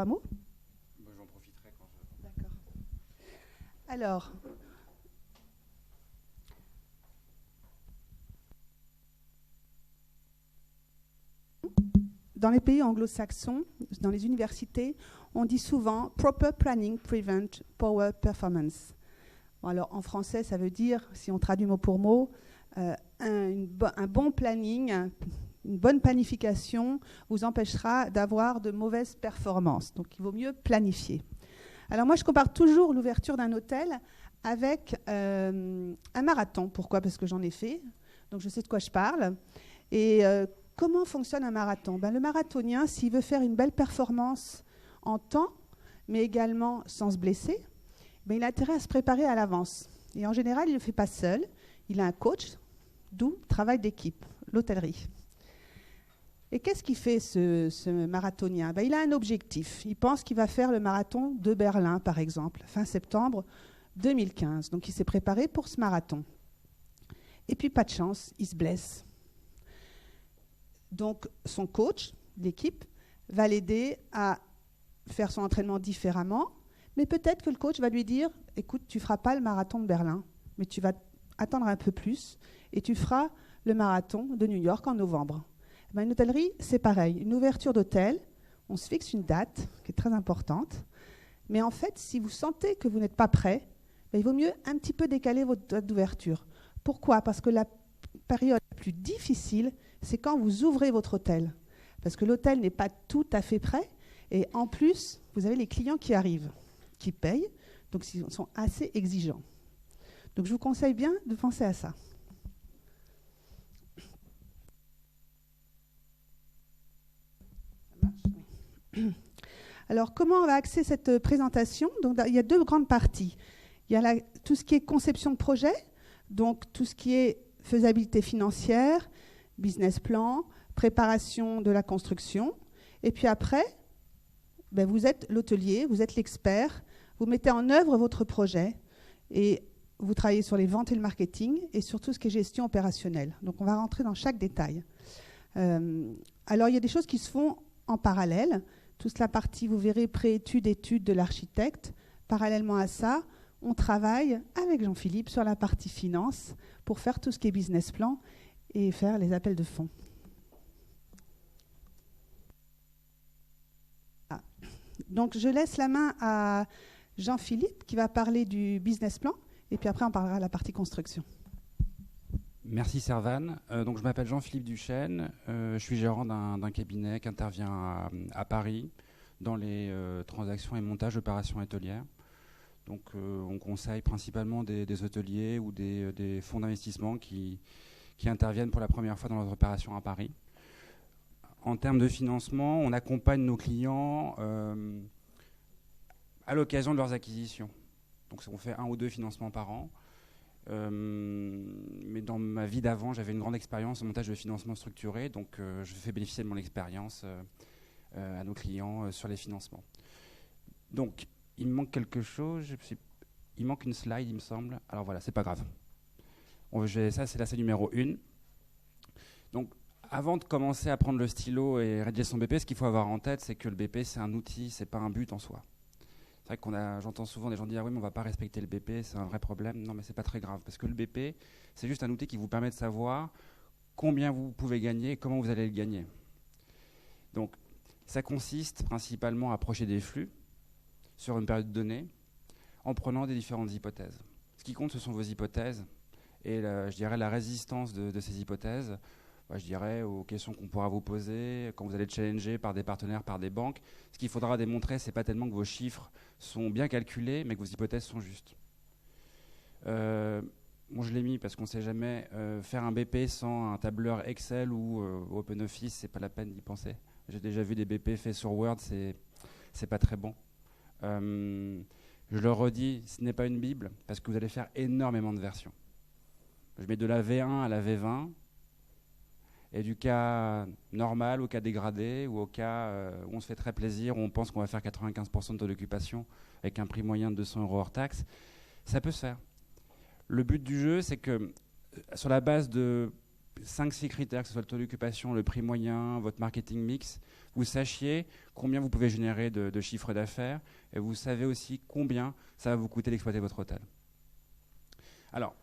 3 mots? J'en profiterai quand je... D'accord. Alors, dans les pays anglo-saxons, dans les universités, on dit souvent « proper planning prevent poor performance ». Bon, alors, en français, ça veut dire, si on traduit mot pour mot, un bon planning, une bonne planification vous empêchera d'avoir de mauvaises performances. Donc, il vaut mieux planifier. Alors, moi, je compare toujours l'ouverture d'un hôtel avec un marathon. Pourquoi? Parce que j'en ai fait, donc je sais de quoi je parle. Et comment fonctionne un marathon? Le marathonien, s'il veut faire une belle performance en temps, mais également sans se blesser, il a intérêt à se préparer à l'avance. Et en général, il ne le fait pas seul. Il a un coach, d'où le travail d'équipe, l'hôtellerie. Et qu'est-ce qu'il fait, ce marathonien? Il a un objectif. Il pense qu'il va faire le marathon de Berlin, par exemple, fin septembre 2015. Donc, il s'est préparé pour ce marathon. Et puis, pas de chance, il se blesse. Donc, son coach, l'équipe, va l'aider à faire son entraînement différemment. Mais peut-être que le coach va lui dire « Écoute, tu ne feras pas le marathon de Berlin, mais tu vas attendre un peu plus et tu feras le marathon de New York en novembre. » Une hôtellerie, c'est pareil. Une ouverture d'hôtel, on se fixe une date qui est très importante. Mais en fait, si vous sentez que vous n'êtes pas prêt, il vaut mieux un petit peu décaler votre date d'ouverture. Pourquoi? Parce que la période la plus difficile, c'est quand vous ouvrez votre hôtel. Parce que l'hôtel n'est pas tout à fait prêt. Et en plus, vous avez les clients qui arrivent, qui payent. Donc, ils sont assez exigeants. Donc, je vous conseille bien de penser à ça. Alors, comment on va axer cette présentation? Donc, il y a deux grandes parties. Il y a tout ce qui est conception de projet, donc tout ce qui est faisabilité financière, business plan, préparation de la construction. Et puis après, vous êtes l'hôtelier, vous êtes l'expert, vous mettez en œuvre votre projet et vous travaillez sur les ventes et le marketing et sur tout ce qui est gestion opérationnelle. Donc, on va rentrer dans chaque détail. Alors, il y a des choses qui se font en parallèle. Toute la partie, vous verrez, pré-étude, étude de l'architecte. Parallèlement à ça, on travaille avec Jean-Philippe sur la partie finance pour faire tout ce qui est business plan et faire les appels de fonds. Donc, je laisse la main à Jean-Philippe qui va parler du business plan et puis après, on parlera de la partie construction. Merci Servane. Donc, je m'appelle Jean-Philippe Duchesne. Je suis gérant d'un cabinet qui intervient à Paris dans les transactions et montages d'opérations hôtelières. Donc, on conseille principalement des hôteliers ou des fonds d'investissement qui interviennent pour la première fois dans leurs opérations à Paris. En termes de financement, on accompagne nos clients à l'occasion de leurs acquisitions. Donc, on fait 1 ou 2 financements par an. Mais dans ma vie d'avant, j'avais une grande expérience en montage de financement structuré, donc je fais bénéficier de mon expérience à nos clients sur les financements. Donc, il me manque quelque chose, il manque une slide, il me semble. Alors voilà, c'est pas grave. Ça, c'est la slide numéro 1. Donc, avant de commencer à prendre le stylo et rédiger son BP, ce qu'il faut avoir en tête, c'est que le BP, c'est un outil, c'est pas un but en soi. C'est vrai j'entends souvent des gens dire « oui, mais on ne va pas respecter le BP, c'est un vrai problème ». Non, mais ce n'est pas très grave, parce que le BP, c'est juste un outil qui vous permet de savoir combien vous pouvez gagner et comment vous allez le gagner. Donc, ça consiste principalement à approcher des flux sur une période donnée en prenant des différentes hypothèses. Ce qui compte, ce sont vos hypothèses et je dirais la résistance de ces hypothèses. Je dirais aux questions qu'on pourra vous poser quand vous allez challenger par des partenaires, par des banques. Ce qu'il faudra démontrer, ce n'est pas tellement que vos chiffres sont bien calculés, mais que vos hypothèses sont justes. Je l'ai mis parce qu'on ne sait jamais. Faire un BP sans un tableur Excel ou OpenOffice, ce n'est pas la peine d'y penser. J'ai déjà vu des BP faits sur Word, c'est pas très bon. Je le redis, ce n'est pas une Bible parce que vous allez faire énormément de versions. Je mets de la V1 à la V20. Et du cas normal au cas dégradé ou au cas où on se fait très plaisir, où on pense qu'on va faire 95% de taux d'occupation avec un prix moyen de 200 € hors taxe, ça peut se faire. Le but du jeu, c'est que sur la base de 5-6 critères, que ce soit le taux d'occupation, le prix moyen, votre marketing mix, vous sachiez combien vous pouvez générer de chiffre d'affaires et vous savez aussi combien ça va vous coûter d'exploiter votre hôtel. Alors,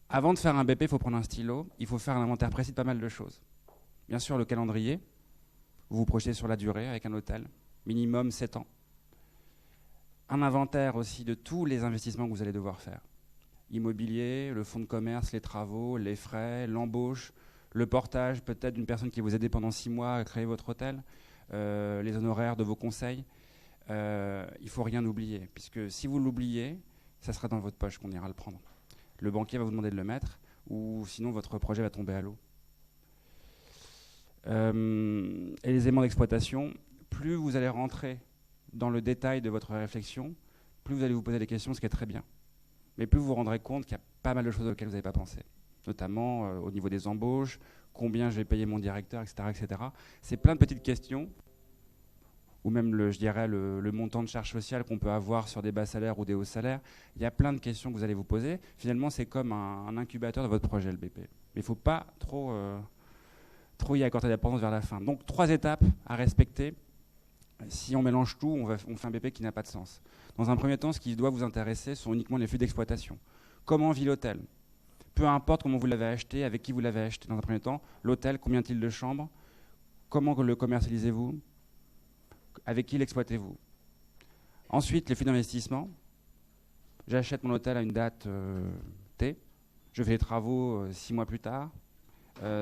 avant de faire un BP, il faut prendre un stylo, il faut faire un inventaire précis de pas mal de choses. Bien sûr, le calendrier, vous vous projetez sur la durée avec un hôtel, minimum 7 ans. Un inventaire aussi de tous les investissements que vous allez devoir faire. Immobilier, le fonds de commerce, les travaux, les frais, l'embauche, le portage peut-être d'une personne qui vous a aidé pendant 6 mois à créer votre hôtel, les honoraires de vos conseils. Il ne faut rien oublier, puisque si vous l'oubliez, ça sera dans votre poche qu'on ira le prendre. Le banquier va vous demander de le mettre, ou sinon votre projet va tomber à l'eau. Et les éléments d'exploitation, plus vous allez rentrer dans le détail de votre réflexion, plus vous allez vous poser des questions, ce qui est très bien. Mais plus vous vous rendrez compte qu'il y a pas mal de choses auxquelles vous n'avez pas pensé, notamment au niveau des embauches, combien je vais payer mon directeur, etc. etc. C'est plein de petites questions, ou même le montant de charges sociales qu'on peut avoir sur des bas salaires ou des hauts salaires. Il y a plein de questions que vous allez vous poser. Finalement, c'est comme un incubateur de votre projet, le BP. Mais il ne faut pas trop y accorder d'importance vers la fin. Donc 3 étapes à respecter. Si on mélange tout, on fait un BP qui n'a pas de sens. Dans un premier temps, ce qui doit vous intéresser sont uniquement les flux d'exploitation. Comment vit l'hôtel? Peu importe comment vous l'avez acheté, avec qui vous l'avez acheté. Dans un premier temps, l'hôtel, combien a-t-il de chambres? Comment le commercialisez-vous? Avec qui l'exploitez-vous? Ensuite, les flux d'investissement. J'achète mon hôtel à une date T. Je fais les travaux 6 mois plus tard.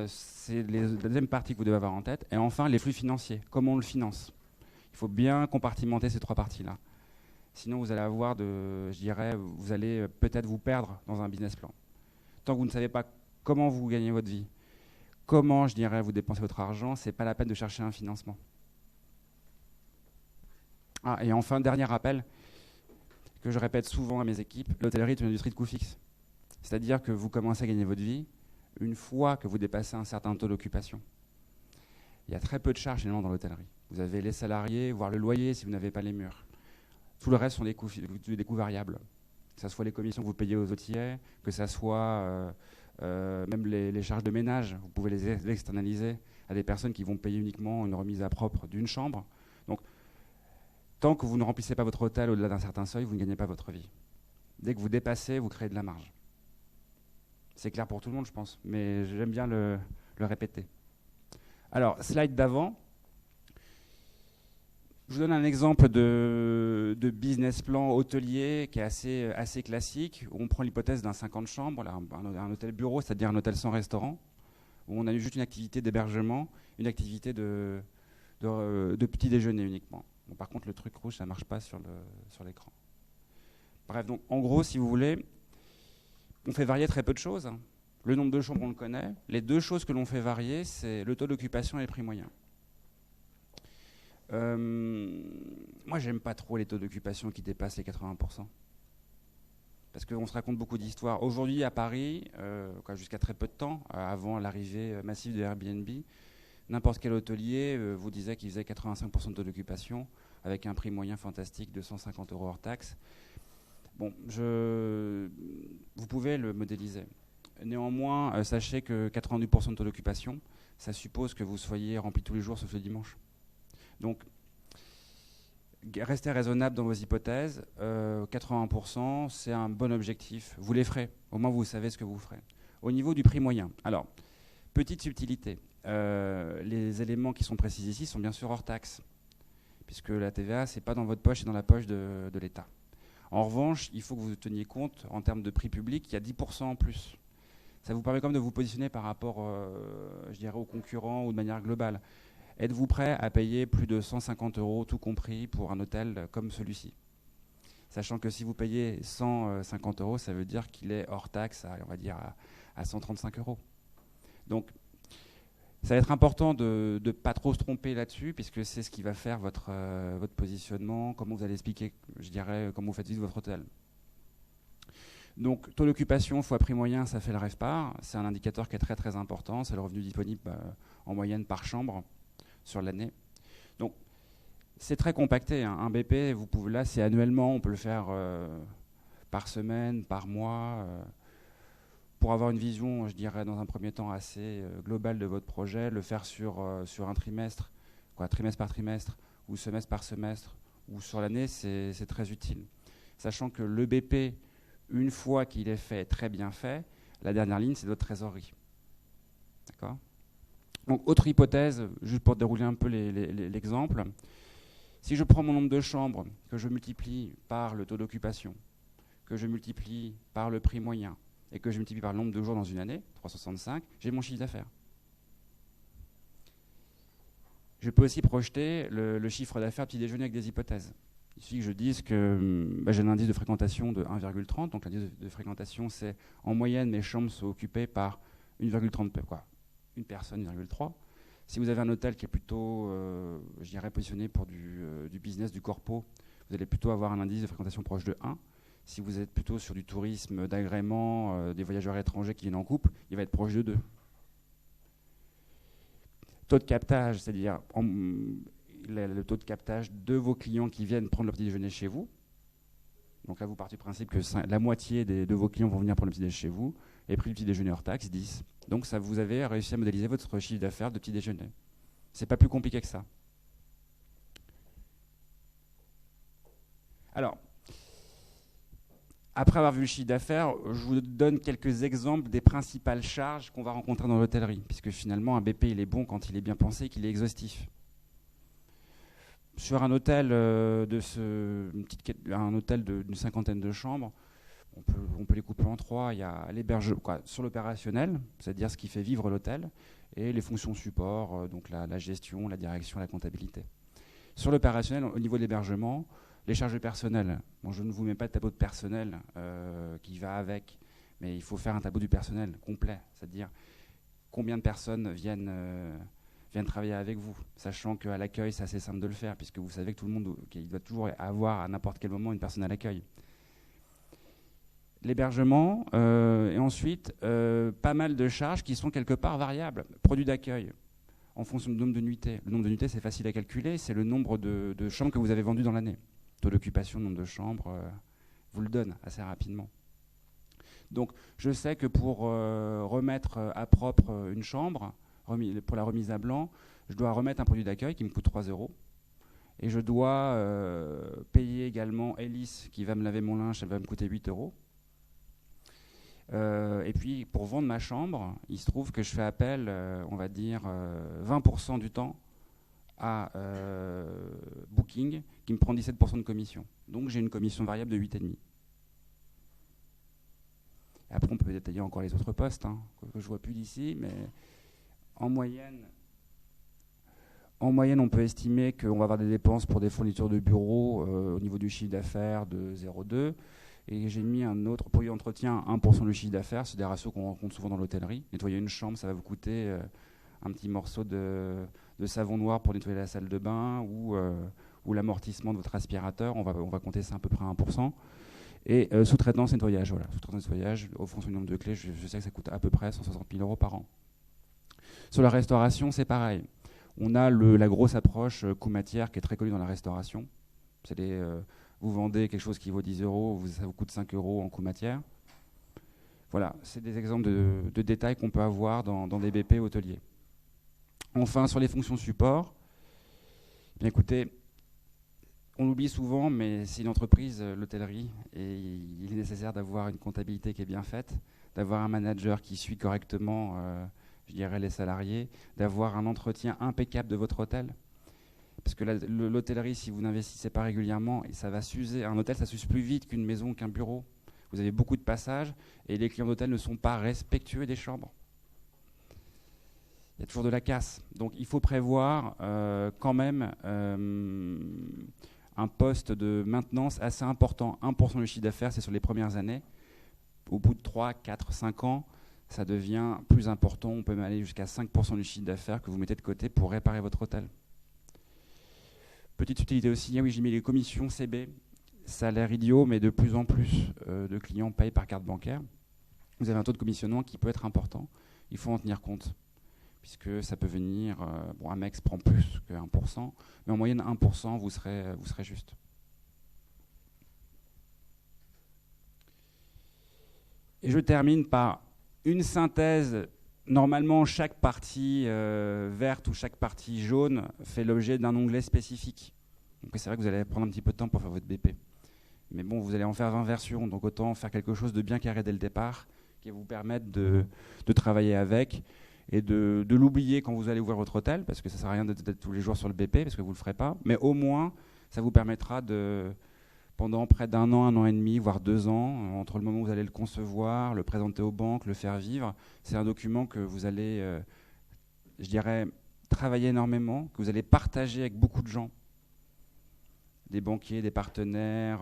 C'est la deuxième partie que vous devez avoir en tête. Et enfin, les flux financiers. Comment on le finance? Il faut bien compartimenter ces 3 parties-là. Sinon, vous allez avoir vous allez peut-être vous perdre dans un business plan. Tant que vous ne savez pas comment vous gagnez votre vie, comment, vous dépensez votre argent, c'est pas la peine de chercher un financement. Ah, et enfin, dernier rappel que je répète souvent à mes équipes, l'hôtellerie est une industrie de coûts fixes. C'est-à-dire que vous commencez à gagner votre vie une fois que vous dépassez un certain taux d'occupation. Il y a très peu de charges finalement dans l'hôtellerie. Vous avez les salariés, voire le loyer si vous n'avez pas les murs. Tout le reste sont des coûts variables. Que ce soit les commissions que vous payez aux hôteliers, que ce soit même les charges de ménage. Vous pouvez les externaliser à des personnes qui vont payer uniquement une remise à propre d'une chambre. Donc, tant que vous ne remplissez pas votre hôtel au-delà d'un certain seuil, vous ne gagnez pas votre vie. Dès que vous dépassez, vous créez de la marge. C'est clair pour tout le monde, je pense, mais j'aime bien le répéter. Alors, slide d'avant. Je vous donne un exemple de business plan hôtelier qui est assez classique, où on prend l'hypothèse d'un 50 chambres, un hôtel bureau, c'est-à-dire un hôtel sans restaurant, où on a juste une activité d'hébergement, une activité de petit déjeuner uniquement. Bon, par contre, le truc rouge, ça ne marche pas sur l'écran. Bref, donc en gros, si vous voulez, on fait varier très peu de choses. Hein. Le nombre de chambres, on le connaît. Les 2 choses que l'on fait varier, c'est le taux d'occupation et le prix moyen. Moi, j'aime pas trop les taux d'occupation qui dépassent les 80%. Parce qu'on se raconte beaucoup d'histoires. Aujourd'hui, à Paris, jusqu'à très peu de temps, avant l'arrivée massive de Airbnb, n'importe quel hôtelier vous disait qu'il faisait 85% de taux d'occupation, avec un prix moyen fantastique de 150 € hors taxe. Bon, vous pouvez le modéliser. Néanmoins, sachez que 92% de taux d'occupation, ça suppose que vous soyez rempli tous les jours sauf le dimanche. Donc, restez raisonnable dans vos hypothèses. 80%, c'est un bon objectif. Vous les ferez. Au moins, vous savez ce que vous ferez. Au niveau du prix moyen. Alors, petite subtilité. Les éléments qui sont précis ici sont bien sûr hors taxe, puisque la TVA, ce n'est pas dans votre poche, c'est dans la poche de l'État. En revanche, il faut que vous teniez compte, en termes de prix public, il y a 10% en plus. Ça vous permet quand même de vous positionner par rapport, aux concurrents ou de manière globale. Êtes-vous prêt à payer plus de 150 € tout compris pour un hôtel comme celui-ci? Sachant que si vous payez 150 €, ça veut dire qu'il est hors taxe, à 135 €. Donc, ça va être important de ne pas trop se tromper là-dessus, puisque c'est ce qui va faire votre positionnement, comment vous allez expliquer, comment vous faites vivre votre hôtel. Donc, taux d'occupation fois prix moyen, ça fait le RevPAR. C'est un indicateur qui est très très important. C'est le revenu disponible en moyenne par chambre sur l'année. Donc, c'est très compacté. Hein. Un BP, là, c'est annuellement. On peut le faire par semaine, par mois. pour avoir une vision, je dirais, dans un premier temps assez globale de votre projet, le faire sur un trimestre, trimestre par trimestre, ou semestre par semestre, ou sur l'année, c'est très utile. Sachant que le BP, une fois qu'il est fait, très bien fait, la dernière ligne, c'est votre trésorerie. D'accord ? Donc, autre hypothèse, juste pour dérouler un peu l'exemple, si je prends mon nombre de chambres, que je multiplie par le taux d'occupation, que je multiplie par le prix moyen, et que je multiplie par le nombre de jours dans une année, 365, j'ai mon chiffre d'affaires. Je peux aussi projeter le chiffre d'affaires petit déjeuner avec des hypothèses. Il suffit que je dise que j'ai un indice de fréquentation de 1,30, donc l'indice de fréquentation, c'est en moyenne mes chambres sont occupées par 1,30, une personne, 1,3. Si vous avez un hôtel qui est plutôt, je dirais, positionné pour du business, du corpo, vous allez plutôt avoir un indice de fréquentation proche de 1. Si vous êtes plutôt sur du tourisme d'agrément, des voyageurs étrangers qui viennent en couple, il va être proche de 2. Taux de captage, c'est-à-dire le taux de captage de vos clients qui viennent prendre le petit déjeuner chez vous. Donc là, vous partez du principe que la moitié de vos clients vont venir prendre le petit déjeuner chez vous, et prix du petit déjeuner hors taxe, 10. Donc ça, vous avez réussi à modéliser votre chiffre d'affaires de petit déjeuner. C'est pas plus compliqué que ça. Alors, après avoir vu le chiffre d'affaires, je vous donne quelques exemples des principales charges qu'on va rencontrer dans l'hôtellerie, puisque finalement, un BP, il est bon quand il est bien pensé et qu'il est exhaustif. Sur un hôtel d'une cinquantaine de chambres, on peut les couper en 3. Il y a l'hébergement sur l'opérationnel, c'est-à-dire ce qui fait vivre l'hôtel, et les fonctions support, donc la gestion, la direction, la comptabilité. Sur l'opérationnel, au niveau de l'hébergement, les charges de personnel. Bon, je ne vous mets pas de tableau de personnel qui va avec, mais il faut faire un tableau du personnel complet, c'est-à-dire combien de personnes viennent travailler avec vous, sachant qu'à l'accueil, c'est assez simple de le faire, puisque vous savez que tout le monde qu'il doit toujours avoir à n'importe quel moment une personne à l'accueil. L'hébergement, et ensuite, pas mal de charges qui sont quelque part variables. Produits d'accueil, en fonction du nombre de nuitées. Le nombre de nuitées, c'est facile à calculer, c'est le nombre de chambres que vous avez vendues dans l'année. Taux d'occupation, nombre de chambres, vous le donne assez rapidement. Donc, je sais que pour remettre à propre une chambre, pour la remise à blanc, je dois remettre un produit d'accueil qui me coûte 3 €. Et je dois payer également Elis qui va me laver mon linge, elle va me coûter 8 €. Et puis pour vendre ma chambre, il se trouve que je fais appel, on va dire 20% du temps à Booking qui me prend 17% de commission. Donc j'ai une commission variable de 8,5. Après on peut détailler encore les autres postes que je ne vois plus d'ici, mais en moyenne, on peut estimer qu'on va avoir des dépenses pour des fournitures de bureaux au niveau du chiffre d'affaires de 0,2. Et j'ai mis un autre produit d'entretien, 1% du chiffre d'affaires. C'est des ratios qu'on rencontre souvent dans l'hôtellerie. Nettoyer une chambre, ça va vous coûter un petit morceau de savon noir pour nettoyer la salle de bain ou l'amortissement de votre aspirateur. On va compter ça à peu près à 1%. Et sous-traitance nettoyage. Voilà. Sous-traitance nettoyage, au fond, sur le nombre de clés, je sais que ça coûte à peu près 160 000 € par an. Sur la restauration, c'est pareil. On a la grosse approche coût-matière qui est très connue dans la restauration. C'est vous vendez quelque chose qui vaut 10 €, ça vous coûte 5 € en coût-matière. Voilà, c'est des exemples de détails qu'on peut avoir dans des BP hôteliers. Enfin, sur les fonctions support, bien écoutez, on l'oublie souvent, mais c'est une entreprise, l'hôtellerie, et il est nécessaire d'avoir une comptabilité qui est bien faite, d'avoir un manager qui suit correctement, je dirais, les salariés, d'avoir un entretien impeccable de votre hôtel. Parce que l'hôtellerie, si vous n'investissez pas régulièrement, et ça va s'user. Un hôtel, ça s'use plus vite qu'une maison, qu'un bureau. Vous avez beaucoup de passages et les clients d'hôtel ne sont pas respectueux des chambres. Il y a toujours de la casse. Donc il faut prévoir quand même un poste de maintenance assez important. 1% du chiffre d'affaires, c'est sur les premières années. Au bout de 3, 4, 5 ans, ça devient plus important. On peut même aller jusqu'à 5% du chiffre d'affaires que vous mettez de côté pour réparer votre hôtel. Petite utilité aussi, oui, j'ai mis les commissions CB. Ça a l'air idiot, mais de plus en plus de clients payent par carte bancaire. Vous avez un taux de commissionnement qui peut être important. Il faut en tenir compte, puisque ça peut venir... Amex prend plus que 1%, mais en moyenne 1%, vous serez juste. Et je termine par une synthèse, normalement, chaque partie verte ou chaque partie jaune fait l'objet d'un onglet spécifique. Donc c'est vrai que vous allez prendre un petit peu de temps pour faire votre BP. Mais bon, vous allez en faire 20 versions, donc autant faire quelque chose de bien carré dès le départ, qui va vous permettre de travailler avec et de l'oublier quand vous allez ouvrir votre hôtel, parce que ça ne sert à rien d'être tous les jours sur le BP, parce que vous ne le ferez pas. Mais au moins, ça vous permettra pendant près d'un an et demi, voire 2 ans, entre le moment où vous allez le concevoir, le présenter aux banques, le faire vivre, c'est un document que vous allez, je dirais, travailler énormément, que vous allez partager avec beaucoup de gens, des banquiers, des partenaires,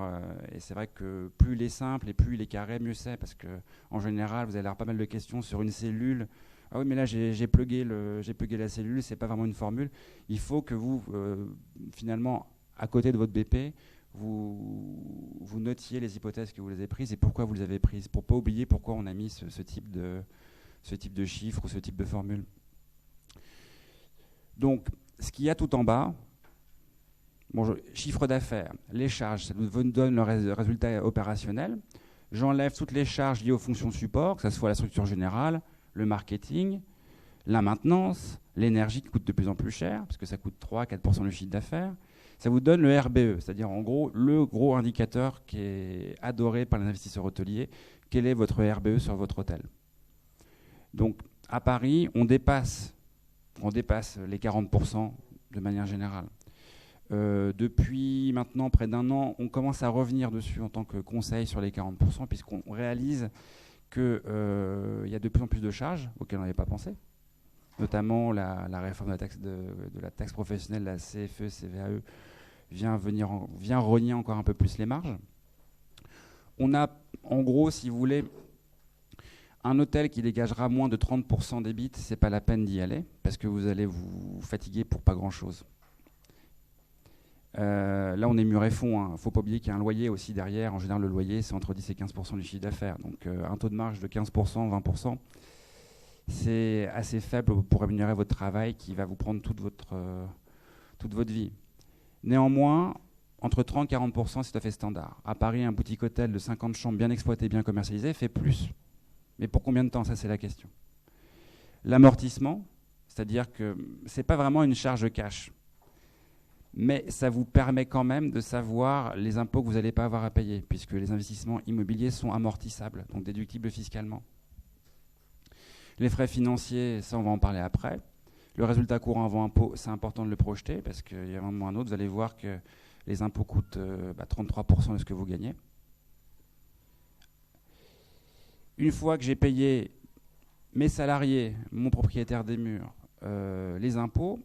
et c'est vrai que plus il est simple et plus il est carré, mieux c'est, parce qu'en général, vous allez avoir pas mal de questions sur une cellule. Ah oui, mais là, j'ai plugué la cellule, c'est pas vraiment une formule. Il faut que vous, finalement, à côté de votre BP, vous notiez les hypothèses que vous avez prises et pourquoi vous les avez prises, pour ne pas oublier pourquoi on a mis ce type de chiffre ou ce type de formule. Donc, ce qu'il y a tout en bas, chiffre d'affaires, les charges, ça nous donne le résultat opérationnel. J'enlève toutes les charges liées aux fonctions support, que ce soit la structure générale, le marketing, la maintenance, l'énergie qui coûte de plus en plus cher, parce que ça coûte 3-4% du chiffre d'affaires. Ça vous donne le RBE, c'est-à-dire en gros le gros indicateur qui est adoré par les investisseurs hôteliers. Quel est votre RBE sur votre hôtel? Donc à Paris, on dépasse les 40% de manière générale. Depuis maintenant près d'un an, on commence à revenir dessus en tant que conseil sur les 40%, puisqu'on réalise qu'il y a de plus en plus de charges auxquelles on n'avait pas pensé, notamment la réforme de la taxe professionnelle, la CFE, CVAE, vient rogner encore un peu plus les marges. On a, en gros, si vous voulez, un hôtel qui dégagera moins de 30% d'EBIT, c'est pas la peine d'y aller, parce que vous allez vous fatiguer pour pas grand-chose. Là, on est mur et fond. Il ne faut pas oublier qu'il y a un loyer aussi derrière. En général, le loyer, c'est entre 10 et 15% du chiffre d'affaires. Donc, un taux de marge de 15%, 20%, c'est assez faible pour rémunérer votre travail qui va vous prendre toute votre vie. Néanmoins, entre 30 et 40%, c'est tout à fait standard. À Paris, un boutique hôtel de 50 chambres bien exploité, bien commercialisé, fait plus. Mais pour combien de temps? Ça, c'est la question. L'amortissement, c'est-à-dire que ce n'est pas vraiment une charge cash. Mais ça vous permet quand même de savoir les impôts que vous n'allez pas avoir à payer, puisque les investissements immobiliers sont amortissables, donc déductibles fiscalement. Les frais financiers, ça on va en parler après. Le résultat courant avant impôt, c'est important de le projeter, parce qu'il y a un moment ou un autre, vous allez voir que les impôts coûtent 33% de ce que vous gagnez. Une fois que j'ai payé mes salariés, mon propriétaire des murs, les impôts,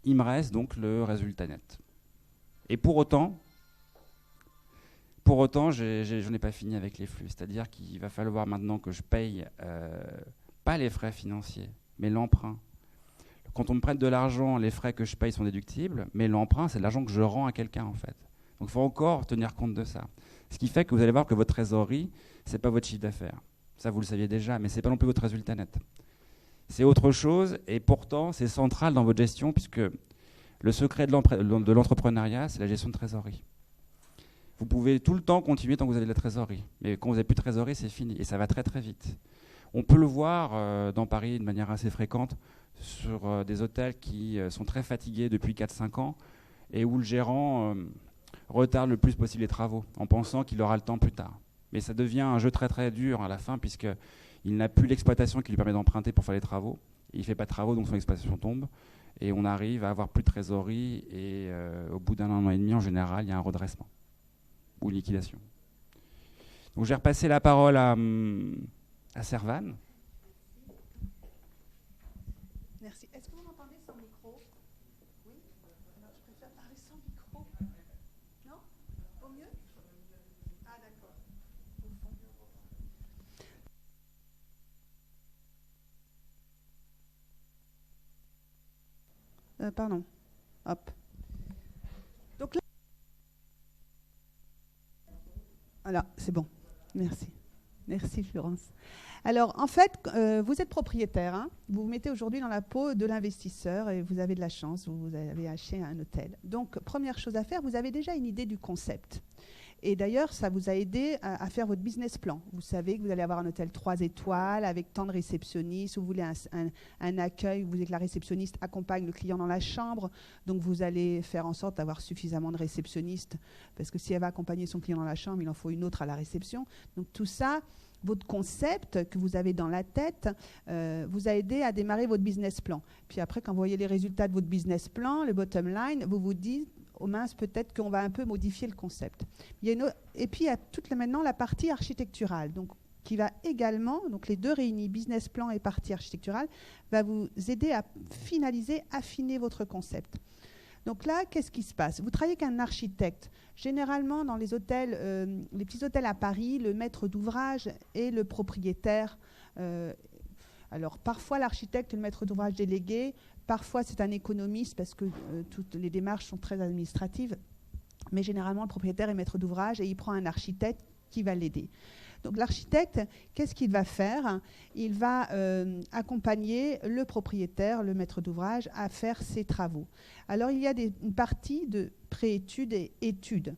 il me reste donc le résultat net. Et pour autant, je n'ai pas fini avec les flux. C'est-à-dire qu'il va falloir maintenant que je paye pas les frais financiers, mais l'emprunt. Quand on me prête de l'argent, les frais que je paye sont déductibles, mais l'emprunt, c'est de l'argent que je rends à quelqu'un en fait. Donc il faut encore tenir compte de ça. Ce qui fait que vous allez voir que votre trésorerie, ce n'est pas votre chiffre d'affaires. Ça, vous le saviez déjà, mais ce n'est pas non plus votre résultat net. C'est autre chose, et pourtant, c'est central dans votre gestion, puisque le secret de l'entrepreneuriat, c'est la gestion de trésorerie. Vous pouvez tout le temps continuer tant que vous avez de la trésorerie, mais quand vous n'avez plus de trésorerie, c'est fini, et ça va très très vite. On peut le voir dans Paris de manière assez fréquente, sur des hôtels qui sont très fatigués depuis 4-5 ans, et où le gérant retarde le plus possible les travaux, en pensant qu'il aura le temps plus tard. Mais ça devient un jeu très très dur à la fin, puisqu'il n'a plus l'exploitation qui lui permet d'emprunter pour faire les travaux. Il ne fait pas de travaux, donc son exploitation tombe. Et on arrive à avoir plus de trésorerie. Et au bout d'un an et demi, en général, il y a un redressement ou une liquidation. Donc j'ai repassé la parole à Servane. Merci. Est-ce que vous m'entendez sans micro? Oui. Alors, je préfère parler sans micro. Non? Au mieux? Ah, d'accord. Au fond. Pardon. Hop. Donc là. Voilà, c'est bon. Merci. Merci, Florence. Alors, en fait, vous êtes propriétaire. Hein, vous vous mettez aujourd'hui dans la peau de l'investisseur et vous avez de la chance, vous avez acheté un hôtel. Donc, première chose à faire, vous avez déjà une idée du concept. Et d'ailleurs, ça vous a aidé à faire votre business plan. Vous savez que vous allez avoir un hôtel 3 étoiles avec tant de réceptionnistes, ou vous voulez un accueil, vous voulez que la réceptionniste accompagne le client dans la chambre, donc vous allez faire en sorte d'avoir suffisamment de réceptionnistes, parce que si elle va accompagner son client dans la chambre, il en faut une autre à la réception. Donc tout ça, votre concept que vous avez dans la tête, vous a aidé à démarrer votre business plan. Puis après, quand vous voyez les résultats de votre business plan, le bottom line, vous vous dites, oh mince, peut-être qu'on va un peu modifier le concept. Et puis, il y a maintenant la partie architecturale, donc, qui va également, donc les deux réunis, business plan et partie architecturale, va vous aider à finaliser, affiner votre concept. Donc là, qu'est-ce qui se passe? Vous travaillez avec un architecte. Généralement, dans les hôtels, les petits hôtels à Paris, le maître d'ouvrage et le propriétaire. Alors, parfois, l'architecte est le maître d'ouvrage délégué. Parfois, c'est un économiste parce que toutes les démarches sont très administratives. Mais généralement, le propriétaire est maître d'ouvrage et il prend un architecte qui va l'aider. Donc l'architecte, qu'est-ce qu'il va faire? Il va accompagner le propriétaire, le maître d'ouvrage, à faire ses travaux. Alors, il y a une partie de pré-études et études.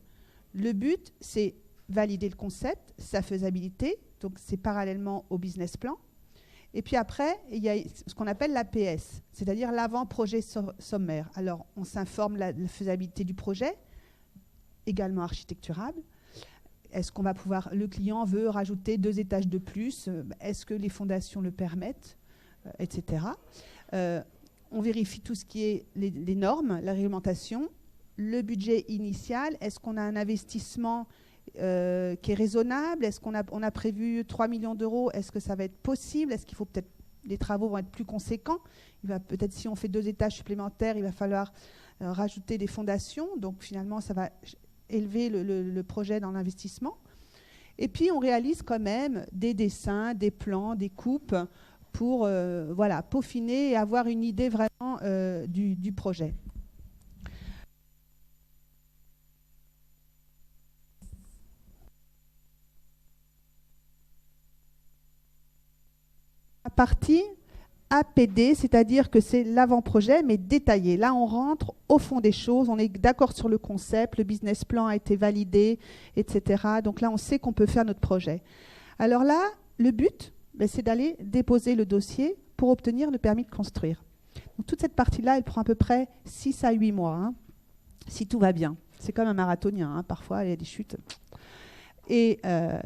Le but, c'est valider le concept, sa faisabilité. Donc, c'est parallèlement au business plan. Et puis après, il y a ce qu'on appelle l'APS, c'est-à-dire l'avant-projet sommaire. Alors, on s'informe de la faisabilité du projet, également architecturable. Est-ce qu'on va pouvoir, le client veut rajouter 2 étages de plus, est-ce que les fondations le permettent, etc. On vérifie tout ce qui est les normes, la réglementation, le budget initial, est-ce qu'on a un investissement qui est raisonnable? Est-ce qu'on a prévu 3 millions d'euros? Est-ce que ça va être possible? Est-ce qu'il faut peut-être, les travaux vont être plus conséquents? Il va peut-être, si on fait 2 étages supplémentaires, il va falloir rajouter des fondations. Donc finalement, ça va élever le projet dans l'investissement. Et puis on réalise quand même des dessins, des plans, des coupes pour voilà, peaufiner et avoir une idée vraiment du projet. La partie APD, c'est-à-dire que c'est l'avant-projet, mais détaillé. Là, on rentre au fond des choses, on est d'accord sur le concept, le business plan a été validé, etc. Donc là, on sait qu'on peut faire notre projet. Alors là, le but, c'est d'aller déposer le dossier pour obtenir le permis de construire. Donc, toute cette partie-là, elle prend à peu près 6 à 8 mois, hein, si tout va bien. C'est comme un marathonien, hein, parfois, il y a des chutes. Et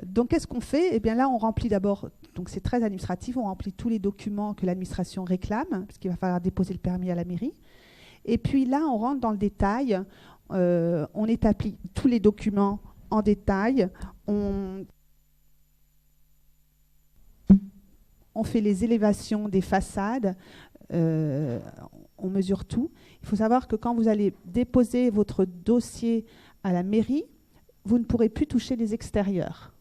donc, qu'est-ce qu'on fait? Eh bien là, on remplit d'abord, donc c'est très administratif, on remplit tous les documents que l'administration réclame, parce qu'il va falloir déposer le permis à la mairie. Et puis là, on rentre dans le détail, on établit tous les documents en détail, on fait les élévations des façades, on mesure tout. Il faut savoir que quand vous allez déposer votre dossier à la mairie, vous ne pourrez plus toucher les extérieurs.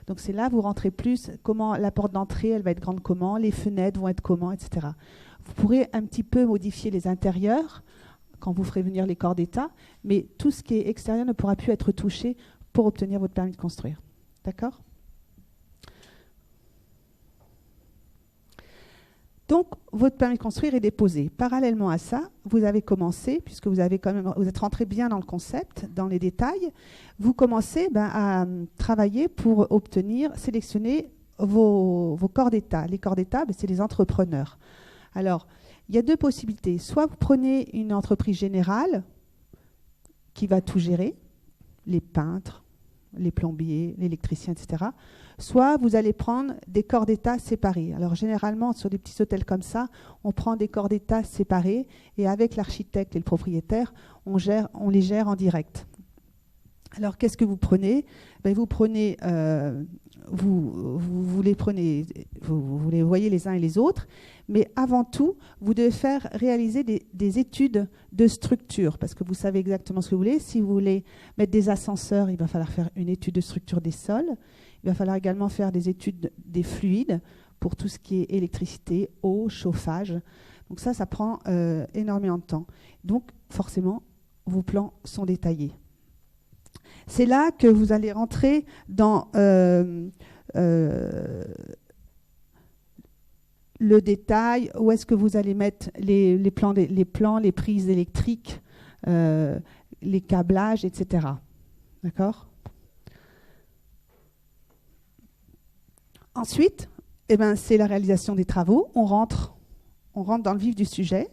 Donc c'est là, vous rentrez plus, comment la porte d'entrée, elle va être grande comment, les fenêtres vont être comment, etc. Vous pourrez un petit peu modifier les intérieurs quand vous ferez venir les corps d'État, mais tout ce qui est extérieur ne pourra plus être touché pour obtenir votre permis de construire. D'accord ? Donc, votre permis de construire est déposé. Parallèlement à ça, vous avez commencé, puisque vous êtes rentré bien dans le concept, dans les détails, vous commencez à travailler pour sélectionner vos corps d'État. Les corps d'État, c'est les entrepreneurs. Alors, il y a 2 possibilités. Soit vous prenez une entreprise générale qui va tout gérer, les peintres, les plombiers, l'électricien, etc. Soit vous allez prendre des corps d'État séparés. Alors généralement, sur des petits hôtels comme ça, on prend des corps d'État séparés et avec l'architecte et le propriétaire, on les gère en direct. Alors qu'est-ce que vous prenez? Vous prenez, vous les voyez les uns et les autres, mais avant tout, vous devez réaliser des études de structure, parce que vous savez exactement ce que vous voulez. Si vous voulez mettre des ascenseurs, il va falloir faire une étude de structure des sols. Il va falloir également faire des études des fluides pour tout ce qui est électricité, eau, chauffage. Donc ça prend énormément de temps. Donc forcément, vos plans sont détaillés. C'est là que vous allez rentrer dans le détail, où est-ce que vous allez mettre les plans, les prises électriques, les câblages, etc. D'accord ? Ensuite, c'est la réalisation des travaux. On rentre dans le vif du sujet.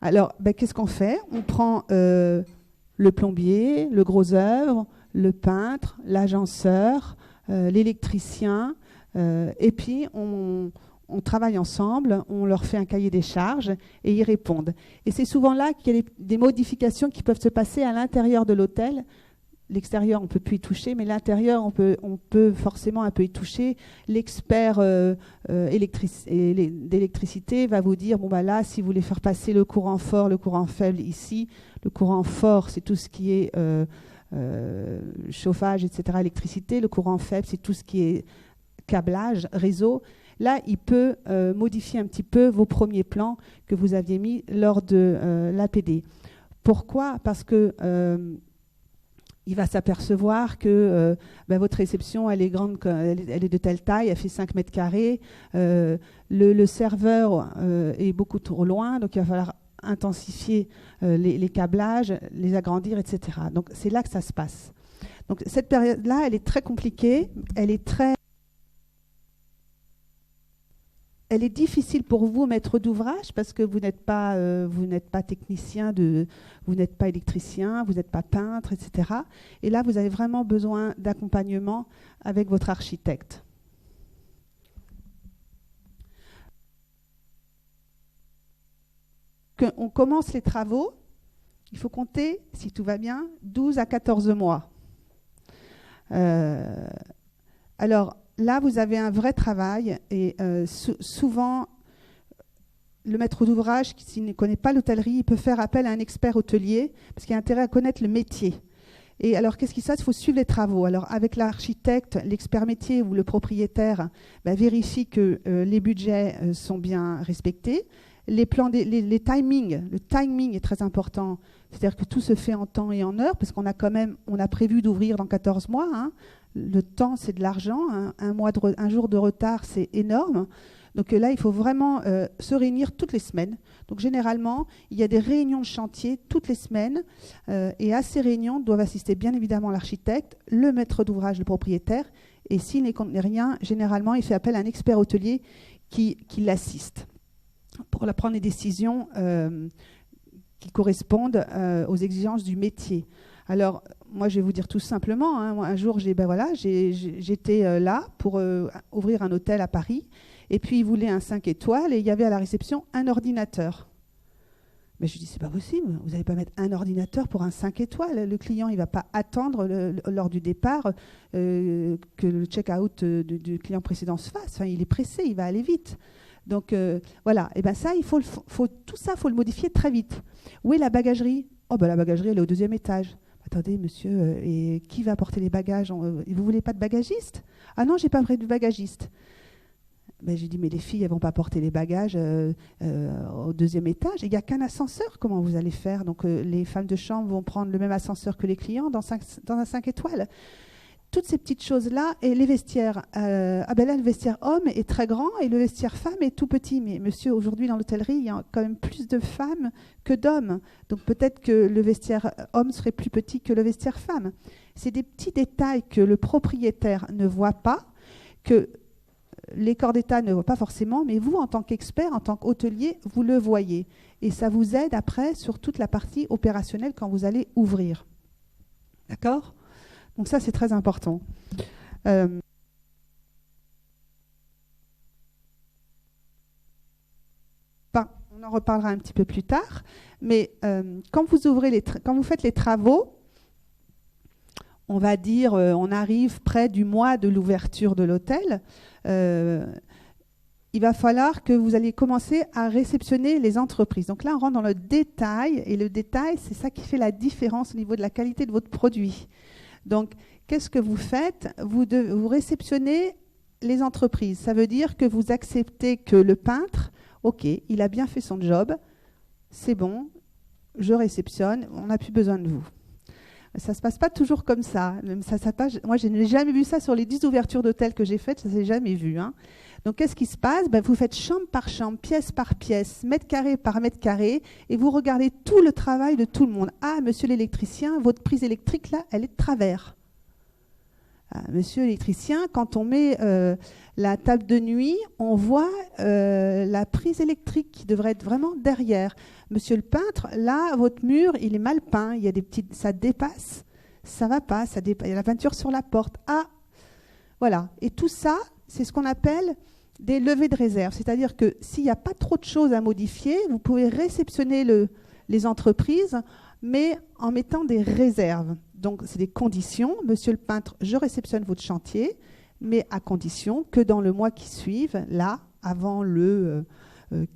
Alors, qu'est-ce qu'on fait? On prend le plombier, le gros œuvre, le peintre, l'agenceur, l'électricien, et puis on travaille ensemble, on leur fait un cahier des charges et ils répondent. Et c'est souvent là qu'il y a des modifications qui peuvent se passer à l'intérieur de l'hôtel. L'extérieur, on ne peut plus y toucher, mais l'intérieur, on peut forcément un peu y toucher. L'expert d'électricité va vous dire, là, si vous voulez faire passer le courant fort, le courant faible ici, le courant fort, c'est tout ce qui est chauffage, etc., électricité. Le courant faible, c'est tout ce qui est câblage, réseau. Là, il peut modifier un petit peu vos premiers plans que vous aviez mis lors de l'APD. Pourquoi? Parce que il va s'apercevoir que votre réception, elle est grande, elle est de telle taille, elle fait 5 mètres carrés. Le serveur est beaucoup trop loin, donc il va falloir intensifier les câblages, les agrandir, etc. Donc c'est là que ça se passe. Donc cette période-là, elle est très compliquée, elle est difficile pour vous, maître d'ouvrage, parce que vous n'êtes pas technicien, vous n'êtes pas électricien, vous n'êtes pas peintre, etc. Et là, vous avez vraiment besoin d'accompagnement avec votre architecte. On commence les travaux, il faut compter, si tout va bien, 12 à 14 mois. Alors, là, vous avez un vrai travail et souvent, le maître d'ouvrage, s'il ne connaît pas l'hôtellerie, il peut faire appel à un expert hôtelier parce qu'il a intérêt à connaître le métier. Et alors, qu'est-ce qui se passe? Il faut suivre les travaux. Alors, avec l'architecte, l'expert métier ou le propriétaire vérifie que les budgets sont bien respectés. Les plans, les timings, le timing est très important. C'est-à-dire que tout se fait en temps et en heure parce on a prévu d'ouvrir dans 14 mois. Hein. Le temps, c'est de l'argent. Hein. Un jour de retard, c'est énorme. Donc là, il faut vraiment se réunir toutes les semaines. Donc généralement, il y a des réunions de chantier toutes les semaines. Et à ces réunions doivent assister bien évidemment l'architecte, le maître d'ouvrage, le propriétaire. Et s'il n'est compte rien, généralement, il fait appel à un expert hôtelier qui l'assiste pour prendre des décisions qui correspondent aux exigences du métier. Alors, moi, je vais vous dire tout simplement, hein, un jour, j'étais là pour ouvrir un hôtel à Paris, et puis ils voulaient un 5 étoiles, et il y avait à la réception un ordinateur. Mais je dis, c'est pas possible, vous n'allez pas mettre un ordinateur pour un 5 étoiles. Le client, il ne va pas attendre lors du départ que le check-out du client précédent se fasse. Enfin, il est pressé, il va aller vite. Donc voilà, et ça, tout ça, il faut le modifier très vite. Où est la bagagerie? La bagagerie, elle est au 2e étage. Attendez, monsieur, et qui va porter les bagages? Vous ne voulez pas de bagagiste? Ah non, j'ai pas pris de bagagiste. J'ai dit, mais les filles, elles ne vont pas porter les bagages au 2e étage. Il n'y a qu'un ascenseur, comment vous allez faire? Donc les femmes de chambre vont prendre le même ascenseur que les clients dans un 5 étoiles. Toutes ces petites choses-là, et les vestiaires. Là, le vestiaire homme est très grand et le vestiaire femme est tout petit. Mais monsieur, aujourd'hui, dans l'hôtellerie, il y a quand même plus de femmes que d'hommes. Donc peut-être que le vestiaire homme serait plus petit que le vestiaire femme. C'est des petits détails que le propriétaire ne voit pas, que les corps d'État ne voient pas forcément, mais vous, en tant qu'expert, en tant qu'hôtelier, vous le voyez. Et ça vous aide après sur toute la partie opérationnelle quand vous allez ouvrir. D'accord ? Donc ça, c'est très important. On en reparlera un petit peu plus tard. Mais quand vous faites les travaux, on va dire, on arrive près du mois de l'ouverture de l'hôtel. Il va falloir que vous allez commencer à réceptionner les entreprises. Donc là, on rentre dans le détail. Et le détail, c'est ça qui fait la différence au niveau de la qualité de votre produit. Donc, qu'est-ce que vous faites? Vous réceptionnez les entreprises. Ça veut dire que vous acceptez que le peintre, OK, il a bien fait son job, c'est bon, je réceptionne, on n'a plus besoin de vous. Ça ne se passe pas toujours comme ça. Moi, je n'ai jamais vu ça sur les 10 ouvertures d'hôtels que j'ai faites, ça ne s'est jamais vu. Hein. Donc, qu'est-ce qui se passe? Vous faites chambre par chambre, pièce par pièce, mètre carré par mètre carré, et vous regardez tout le travail de tout le monde. Ah, monsieur l'électricien, votre prise électrique, là, elle est de travers. Monsieur l'électricien, quand on met la table de nuit, on voit la prise électrique qui devrait être vraiment derrière. Monsieur le peintre, là, votre mur, il est mal peint, il y a des petites, ça dépasse, ça va pas, ça dépasse, il y a la peinture sur la porte. Ah, voilà. Et tout ça, c'est ce qu'on appelle des levées de réserve. C'est-à-dire que s'il n'y a pas trop de choses à modifier, vous pouvez réceptionner les entreprises, mais en mettant des réserves. Donc, c'est des conditions. Monsieur le peintre, je réceptionne votre chantier, mais à condition que dans le mois qui suit, là, avant le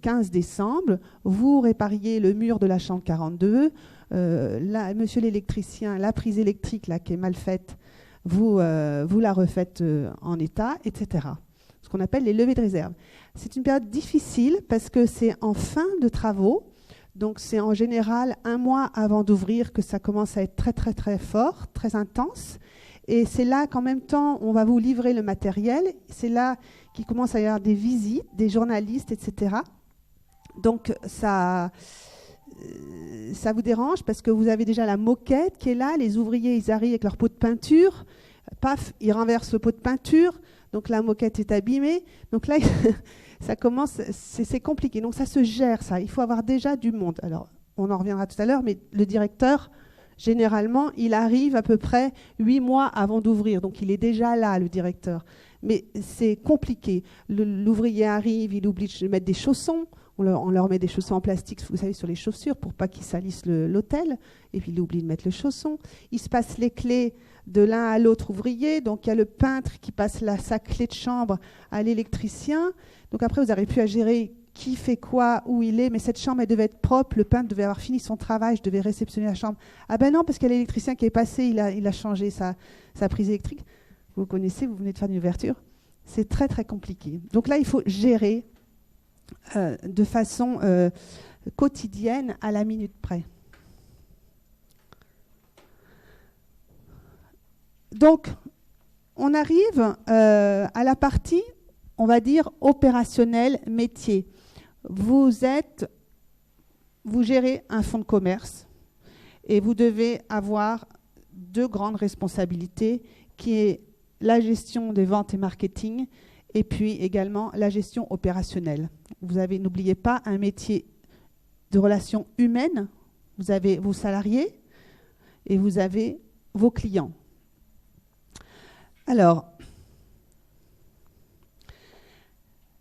15 décembre, vous répariez le mur de la chambre 42. Là, monsieur l'électricien, la prise électrique là, qui est mal faite, vous la refaites en état, etc. Ce qu'on appelle les levées de réserve. C'est une période difficile parce que c'est en fin de travaux. Donc, c'est en général 1 mois avant d'ouvrir que ça commence à être très, très, très fort, très intense. Et c'est là qu'en même temps, on va vous livrer le matériel. C'est là qu'il commence à y avoir des visites, des journalistes, etc. Donc, ça vous dérange parce que vous avez déjà la moquette qui est là. Les ouvriers, ils arrivent avec leur pot de peinture. Paf, ils renversent le pot de peinture. Donc, la moquette est abîmée. Donc là... ça commence, c'est compliqué. Donc ça se gère, ça. Il faut avoir déjà du monde. Alors, on en reviendra tout à l'heure, mais le directeur, généralement, il arrive à peu près 8 mois avant d'ouvrir. Donc il est déjà là, le directeur. Mais c'est compliqué. L'ouvrier arrive, il oublie de mettre des chaussons. On leur met des chaussons en plastique, vous savez, sur les chaussures pour pas qu'ils salissent l'hôtel. Et puis il oublie de mettre le chausson. Il se passe les clés de l'un à l'autre ouvrier. Donc il y a le peintre qui passe sa clé de chambre à l'électricien. Donc après, vous n'arrivez plus à gérer qui fait quoi, où il est. Mais cette chambre, elle devait être propre. Le peintre devait avoir fini son travail. Je devais réceptionner la chambre. Ah ben non, parce qu'il y a l'électricien qui est passé. Il a changé sa prise électrique. Vous connaissez, vous venez de faire une ouverture. C'est très, très compliqué. Donc là, il faut gérer de façon quotidienne à la minute près. Donc, on arrive à la partie, on va dire, opérationnelle, métier. Vous gérez un fonds de commerce et vous devez avoir 2 grandes responsabilités qui est la gestion des ventes et marketing et puis également la gestion opérationnelle. Vous avez, n'oubliez pas, un métier de relations humaines. Vous avez vos salariés et vous avez vos clients. Alors,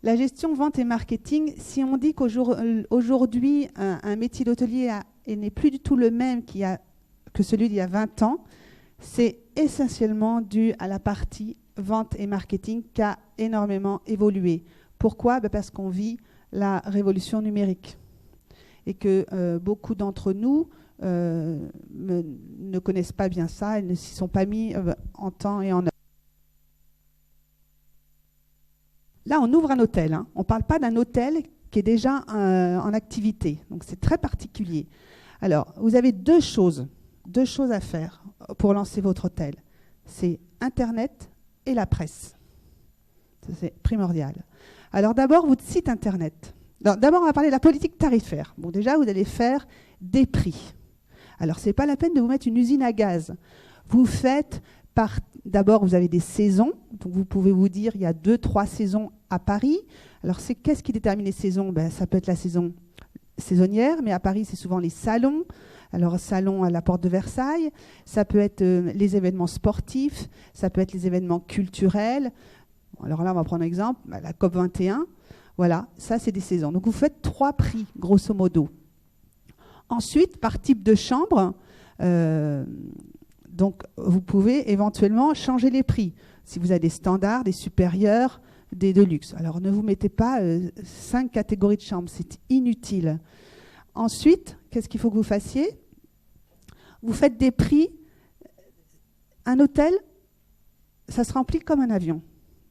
la gestion vente et marketing, si on dit qu'aujourd'hui, un métier d'hôtelier n'est plus du tout le même que celui d'il y a 20 ans, c'est essentiellement dû à la partie vente et marketing qui a énormément évolué. Pourquoi ? Parce qu'on vit la révolution numérique et que beaucoup d'entre nous ne connaissent pas bien ça, ils ne s'y sont pas mis en temps et en œuvre. Là, on ouvre un hôtel. Hein. On ne parle pas d'un hôtel qui est déjà en activité. Donc, c'est très particulier. Alors, vous avez deux choses à faire pour lancer votre hôtel. C'est Internet et la presse. C'est primordial. Alors, d'abord, votre site Internet. D'abord, on va parler de la politique tarifaire. Bon, déjà, vous allez faire des prix. Alors, ce n'est pas la peine de vous mettre une usine à gaz. Vous faites d'abord, vous avez des saisons. Donc, vous pouvez vous dire, il y a 2-3 saisons à Paris. Alors, qu'est-ce qui détermine les saisons ? Ça peut être la saison saisonnière, mais à Paris, c'est souvent les salons. Alors, salon à la porte de Versailles. Ça peut être les événements sportifs. Ça peut être les événements culturels. Alors là, on va prendre un exemple, la COP21. Voilà, ça, c'est des saisons. Donc, vous faites 3 prix, grosso modo. Ensuite, par type de chambre, donc, vous pouvez éventuellement changer les prix. Si vous avez des standards, des supérieurs, des de luxe. Alors, ne vous mettez pas 5 catégories de chambres, c'est inutile. Ensuite, qu'est-ce qu'il faut que vous fassiez ? Vous faites des prix. Un hôtel, ça se remplit comme un avion.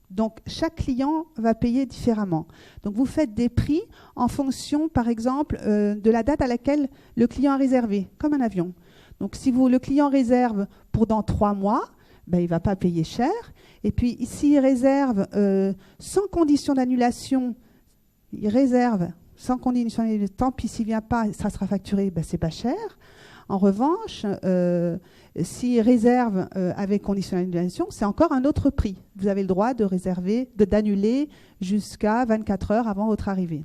Donc, chaque client va payer différemment. Donc, vous faites des prix en fonction, par exemple, de la date à laquelle le client a réservé, comme un avion. Donc, si le client réserve pour dans 3 mois, il ne va pas payer cher. Et puis, s'il réserve sans condition d'annulation, il réserve sans condition d'annulation, tant pis s'il ne vient pas, ça sera facturé, ce n'est pas cher. En revanche, s'ils réservent avec conditionnalisation, c'est encore un autre prix. Vous avez le droit de réserver, d'annuler jusqu'à 24 heures avant votre arrivée.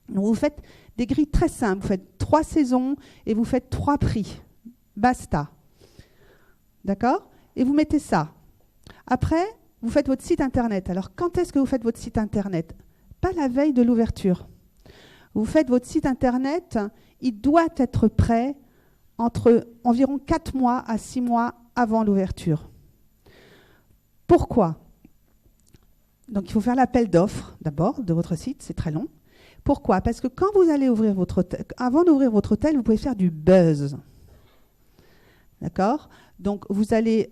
Donc vous faites des grilles très simples. Vous faites 3 saisons et vous faites 3 prix. Basta. D'accord? Et vous mettez ça. Après, vous faites votre site internet. Alors, quand est-ce que vous faites votre site internet? Pas la veille de l'ouverture. Vous faites votre site internet, il doit être prêt entre environ 4 mois à 6 mois avant l'ouverture. Pourquoi? Donc, il faut faire l'appel d'offres, d'abord, de votre site, c'est très long. Pourquoi? Parce que quand vous allez ouvrir votre hôtel, avant d'ouvrir votre hôtel, vous pouvez faire du buzz. D'accord? Donc, vous allez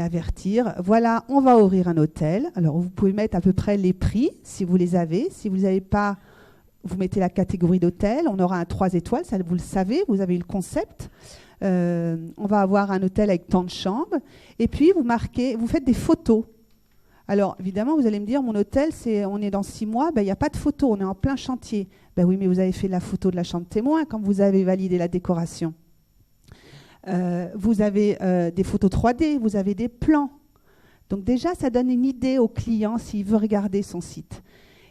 avertir, voilà, on va ouvrir un hôtel. Alors, vous pouvez mettre à peu près les prix, si vous les avez. Si vous n'avez pas, vous mettez la catégorie d'hôtel. On aura un 3 étoiles, ça vous le savez, vous avez eu le concept. On va avoir un hôtel avec tant de chambres. Et puis, vous faites des photos. Alors, évidemment, vous allez me dire, mon hôtel, on est dans 6 mois, il n'y a pas de photo, on est en plein chantier. Ben oui, mais vous avez fait la photo de la chambre témoin quand vous avez validé la décoration. Vous avez des photos 3D, vous avez des plans. Donc déjà, ça donne une idée au client s'il veut regarder son site.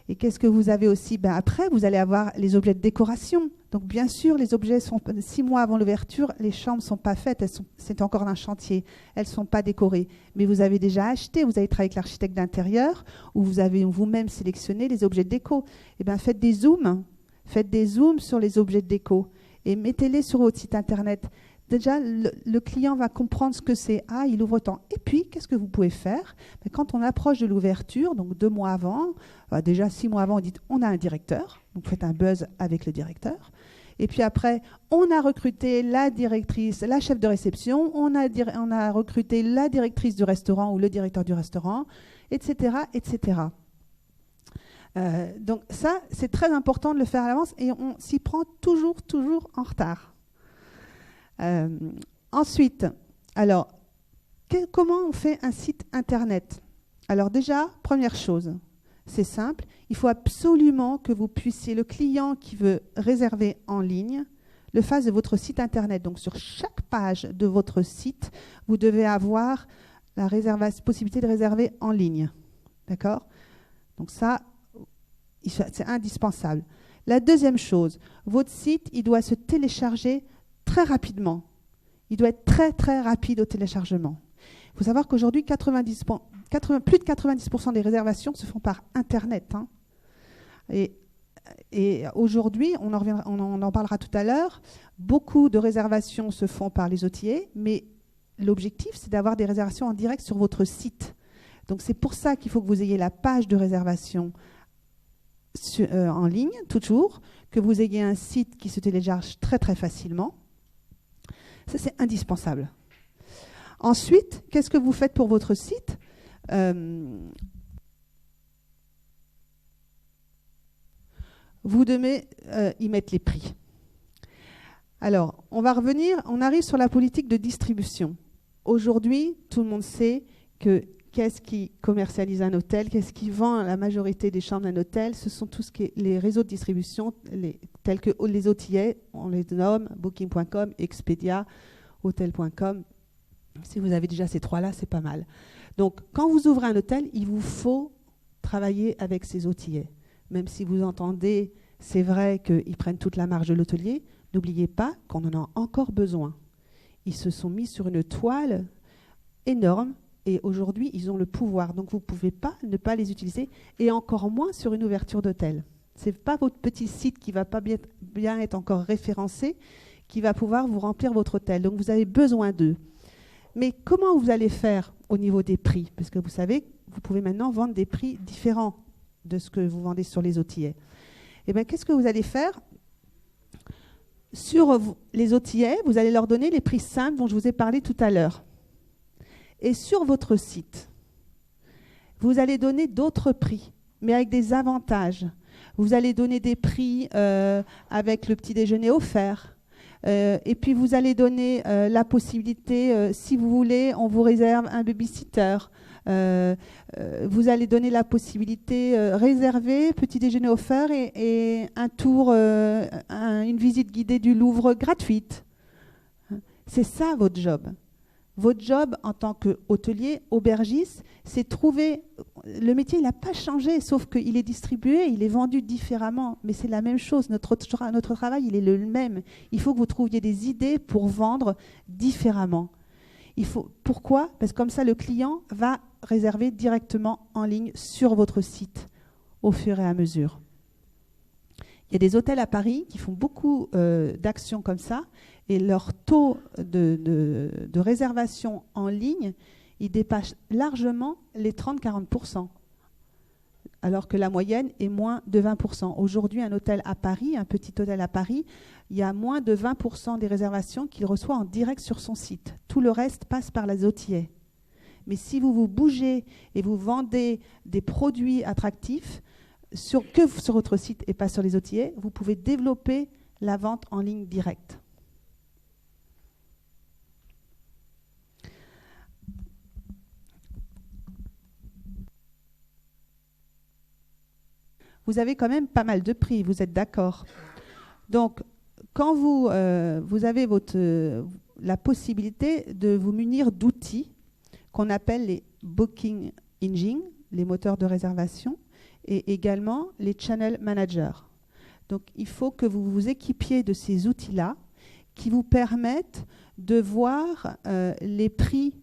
Et qu'est-ce que vous avez aussi? Après, vous allez avoir les objets de décoration. Donc bien sûr, les objets sont 6 mois avant l'ouverture, les chambres ne sont pas faites, c'est encore un chantier, elles ne sont pas décorées. Mais vous avez déjà acheté, vous avez travaillé avec l'architecte d'intérieur, ou vous avez vous-même sélectionné les objets de déco. Eh bien, faites des zooms sur les objets de déco et mettez-les sur votre site internet. Déjà, le client va comprendre ce que c'est. Ah, il ouvre tant. Et puis, qu'est-ce que vous pouvez faire? Quand on approche de l'ouverture, donc 2 mois avant, déjà 6 mois avant, on dit on a un directeur. Donc, faites un buzz avec le directeur. Et puis après, on a recruté la directrice, la chef de réception, on a recruté la directrice du restaurant ou le directeur du restaurant, etc., etc. Donc ça, c'est très important de le faire à l'avance et on s'y prend toujours en retard. Ensuite, alors, comment on fait un site internet? Alors déjà, première chose, c'est simple, il faut absolument que vous puissiez, le client qui veut réserver en ligne, le fasse de votre site internet. Donc sur chaque page de votre site, vous devez avoir la possibilité de réserver en ligne. D'accord? Donc ça, c'est indispensable. La deuxième chose, votre site, il doit se télécharger très rapidement. Il doit être très rapide au téléchargement. Il faut savoir qu'aujourd'hui, plus de 90% des réservations se font par Internet. Hein. Et aujourd'hui, on en parlera tout à l'heure, beaucoup de réservations se font par les OTA, mais l'objectif, c'est d'avoir des réservations en direct sur votre site. Donc c'est pour ça qu'il faut que vous ayez la page de réservation en ligne, toujours, que vous ayez un site qui se télécharge très facilement. Ça, c'est indispensable. Ensuite, qu'est-ce que vous faites pour votre site? Vous devez y mettre les prix. Alors, on arrive sur la politique de distribution. Aujourd'hui, tout le monde sait que qu'est-ce qui commercialise un hôtel, qu'est-ce qui vend la majorité des chambres d'un hôtel, ce sont tous les réseaux de distribution, tels que les OTA, on les nomme, Booking.com, Expedia, Hotel.com. Si vous avez déjà ces 3-là, c'est pas mal. Donc, quand vous ouvrez un hôtel, il vous faut travailler avec ces OTA. Même si vous entendez, c'est vrai qu'ils prennent toute la marge de l'hôtelier, n'oubliez pas qu'on en a encore besoin. Ils se sont mis sur une toile énorme et aujourd'hui, ils ont le pouvoir. Donc, vous ne pouvez pas ne pas les utiliser et encore moins sur une ouverture d'hôtel. Ce n'est pas votre petit site qui ne va pas bien être encore référencé qui va pouvoir vous remplir votre hôtel. Donc, vous avez besoin d'eux. Mais comment vous allez faire au niveau des prix? Parce que vous savez, vous pouvez maintenant vendre des prix différents de ce que vous vendez sur les OTA. Eh bien, qu'est-ce que vous allez faire? Sur les OTA, vous allez leur donner les prix simples dont je vous ai parlé tout à l'heure. Et sur votre site, vous allez donner d'autres prix, mais avec des avantages. Vous allez donner des prix avec le petit déjeuner offert. Et puis, vous allez donner la possibilité, si vous voulez, on vous réserve un babysitter. Vous allez donner la possibilité réservée, petit déjeuner offert et un tour, une visite guidée du Louvre gratuite. C'est ça votre job. Votre job en tant qu'hôtelier, aubergiste, c'est trouver... Le métier, il n'a pas changé, sauf qu'il est distribué, il est vendu différemment. Mais c'est la même chose. Notre travail, il est le même. Il faut que vous trouviez des idées pour vendre différemment. Pourquoi ? Parce que comme ça, le client va réserver directement en ligne sur votre site au fur et à mesure. Il y a des hôtels à Paris qui font beaucoup d'actions comme ça et leur taux de réservation en ligne, il dépasse largement les 30-40%, alors que la moyenne est moins de 20%. Aujourd'hui, un hôtel à Paris, un petit hôtel à Paris, il y a moins de 20% des réservations qu'il reçoit en direct sur son site. Tout le reste passe par la Zotier. Mais si vous bougez et vous vendez des produits attractifs, que sur votre site et pas sur les OTA, vous pouvez développer la vente en ligne directe. Vous avez quand même pas mal de prix, vous êtes d'accord. Donc, quand vous avez la possibilité de vous munir d'outils qu'on appelle les booking engines, les moteurs de réservation, et également les channel managers. Donc, il faut que vous vous équipiez de ces outils-là qui vous permettent de voir les prix,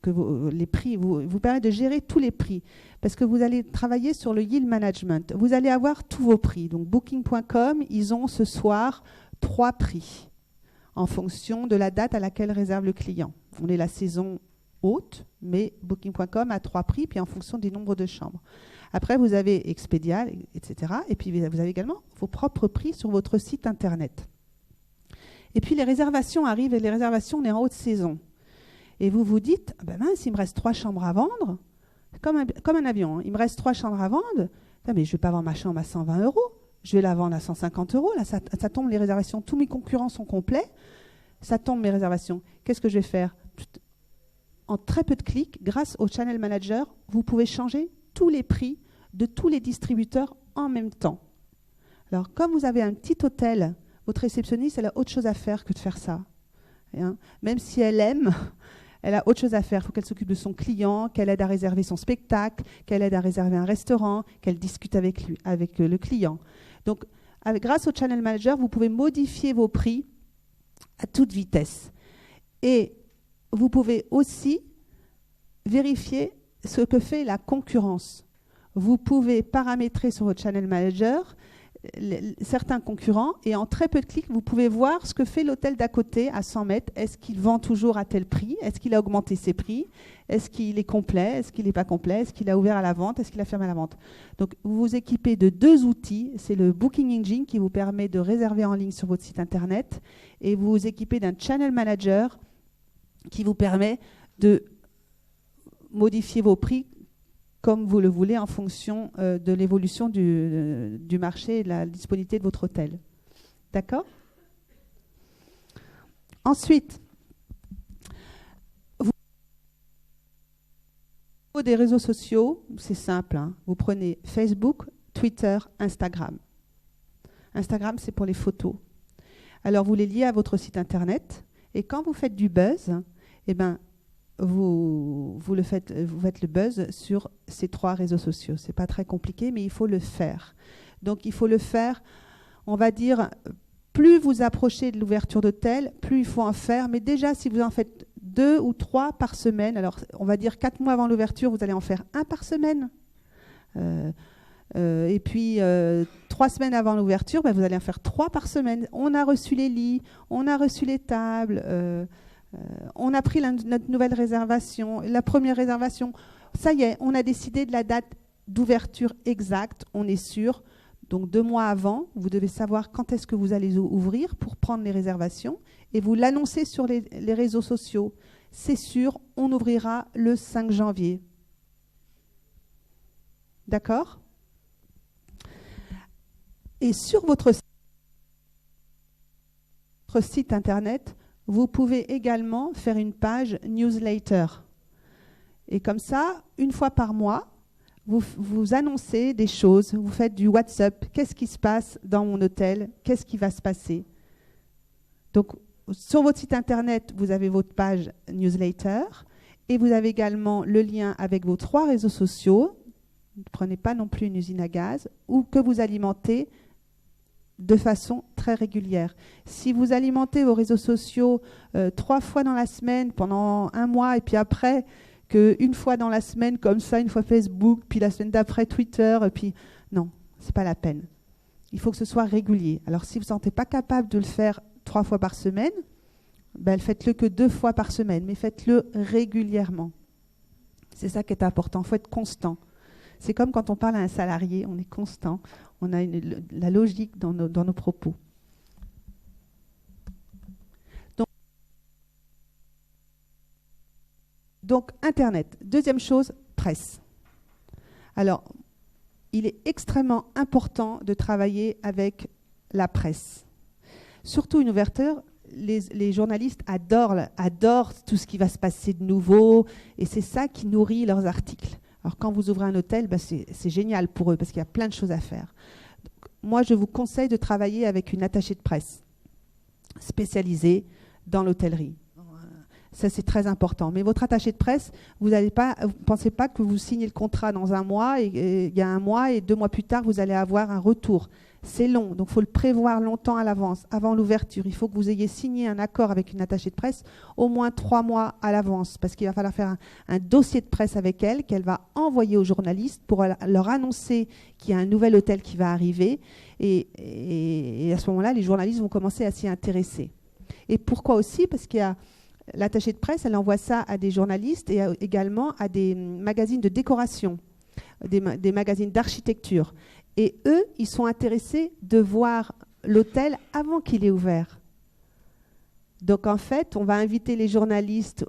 vous permettent de gérer tous les prix. Parce que vous allez travailler sur le yield management. Vous allez avoir tous vos prix. Donc, Booking.com, ils ont ce soir 3 prix en fonction de la date à laquelle réserve le client. On est la saison haute, mais Booking.com a 3 prix, puis en fonction du nombre de chambres. Après, vous avez Expedia, etc. Et puis, vous avez également vos propres prix sur votre site Internet. Et puis, les réservations arrivent, et les réservations, on est en haute saison. Et vous vous dites, ben mince, il me reste 3 chambres à vendre. Comme un avion, hein. Il me reste 3 chambres à vendre. Mais je ne vais pas vendre ma chambre à 120 €. Je vais la vendre à 150 €. Là, ça tombe, les réservations. Tous mes concurrents sont complets. Ça tombe, mes réservations. Qu'est-ce que je vais faire ? En très peu de clics, grâce au Channel Manager, vous pouvez changer tous les prix de tous les distributeurs en même temps. Alors, comme vous avez un petit hôtel, votre réceptionniste, elle a autre chose à faire que de faire ça. Hein, même si elle aime, elle a autre chose à faire. Il faut qu'elle s'occupe de son client, qu'elle aide à réserver son spectacle, qu'elle aide à réserver un restaurant, qu'elle discute avec le client. Donc, grâce au Channel Manager, vous pouvez modifier vos prix à toute vitesse. Et vous pouvez aussi vérifier ce que fait la concurrence. Vous pouvez paramétrer sur votre Channel Manager certains concurrents et en très peu de clics, vous pouvez voir ce que fait l'hôtel d'à côté à 100 mètres. Est-ce qu'il vend toujours à tel prix? Est-ce qu'il a augmenté ses prix? Est-ce qu'il est complet? Est-ce qu'il n'est pas complet? Est-ce qu'il a ouvert à la vente? Est-ce qu'il a fermé à la vente? Donc, vous vous équipez de 2 outils. C'est le Booking Engine qui vous permet de réserver en ligne sur votre site Internet et vous vous équipez d'un Channel Manager qui vous permet de modifier vos prix comme vous le voulez en fonction de l'évolution du marché et de la disponibilité de votre hôtel. D'accord ? Ensuite, des réseaux sociaux, c'est simple. Hein. Vous prenez Facebook, Twitter, Instagram. Instagram, c'est pour les photos. Alors, vous les liez à votre site Internet et quand vous faites du buzz, eh ben, vous faites le buzz sur ces 3 réseaux sociaux. Ce n'est pas très compliqué, mais il faut le faire. Donc, il faut le faire, on va dire, plus vous approchez de l'ouverture d'hôtel, plus il faut en faire. Mais déjà, si vous en faites 2 ou 3 par semaine, alors on va dire 4 mois avant l'ouverture, vous allez en faire 1 par semaine. Et puis, 3 semaines avant l'ouverture, ben, vous allez en faire 3 par semaine. On a reçu les lits, on a reçu les tables, on a pris notre nouvelle réservation, la première réservation. Ça y est, on a décidé de la date d'ouverture exacte, on est sûr. Donc 2 mois avant, vous devez savoir quand est-ce que vous allez ouvrir pour prendre les réservations et vous l'annoncez sur les réseaux sociaux. C'est sûr, on ouvrira le 5 janvier. D'accord ? Et sur votre site Internet, vous pouvez également faire une page newsletter. Et comme ça, une fois par mois, vous annoncez des choses, vous faites du WhatsApp. Qu'est-ce qui se passe dans mon hôtel? Qu'est-ce qui va se passer? Donc, sur votre site internet, vous avez votre page newsletter et vous avez également le lien avec vos 3 réseaux sociaux. Ne prenez pas non plus une usine à gaz ou que vous alimentez de façon très régulière. Si vous alimentez vos réseaux sociaux 3 fois dans la semaine pendant 1 mois et puis après qu'une fois dans la semaine comme ça, une fois Facebook, puis la semaine d'après Twitter, et puis non, c'est pas la peine. Il faut que ce soit régulier. Alors si vous ne vous sentez pas capable de le faire 3 fois par semaine, ben, faites-le que 2 fois par semaine, mais faites-le régulièrement. C'est ça qui est important, il faut être constant. C'est comme quand on parle à un salarié, on est constant, on a la logique dans nos propos. Donc, Internet. Deuxième chose, presse. Alors, il est extrêmement important de travailler avec la presse. Surtout une ouverture, les journalistes adorent tout ce qui va se passer de nouveau, et c'est ça qui nourrit leurs articles. Alors, quand vous ouvrez un hôtel, ben c'est génial pour eux, parce qu'il y a plein de choses à faire. Donc, moi, je vous conseille de travailler avec une attachée de presse spécialisée dans l'hôtellerie. Ça, c'est très important. Mais votre attaché de presse, vous ne pensez pas que vous signez le contrat dans 1 mois, et il y a 1 mois, et 2 mois plus tard, vous allez avoir un retour. C'est long, donc il faut le prévoir longtemps à l'avance, avant l'ouverture. Il faut que vous ayez signé un accord avec une attachée de presse au moins 3 mois à l'avance, parce qu'il va falloir faire un dossier de presse avec elle, qu'elle va envoyer aux journalistes pour leur annoncer qu'il y a un nouvel hôtel qui va arriver. Et à ce moment-là, les journalistes vont commencer à s'y intéresser. Et pourquoi aussi? Parce qu'il y a l'attachée de presse, elle envoie ça à des journalistes et également à des magazines de décoration, des magazines d'architecture. Et eux, ils sont intéressés de voir l'hôtel avant qu'il ait ouvert. Donc en fait, on va inviter les journalistes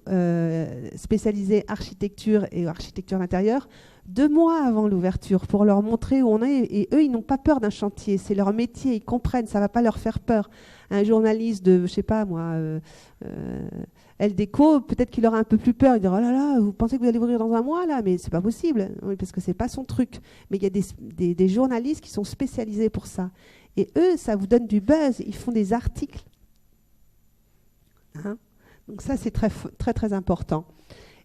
spécialisés architecture et architecture d'intérieur 2 mois avant l'ouverture pour leur montrer où on est. Et eux, ils n'ont pas peur d'un chantier. C'est leur métier, ils comprennent, ça ne va pas leur faire peur. Un journaliste de, je sais pas moi, LDéco, peut-être qu'il aura un peu plus peur. Il dira, oh là là, vous pensez que vous allez ouvrir dans 1 mois là? Mais c'est pas possible, oui, parce que c'est pas son truc. Mais il y a des journalistes qui sont spécialisés pour ça. Et eux, ça vous donne du buzz. Ils font des articles. Hein? Donc ça, c'est très, très, très important.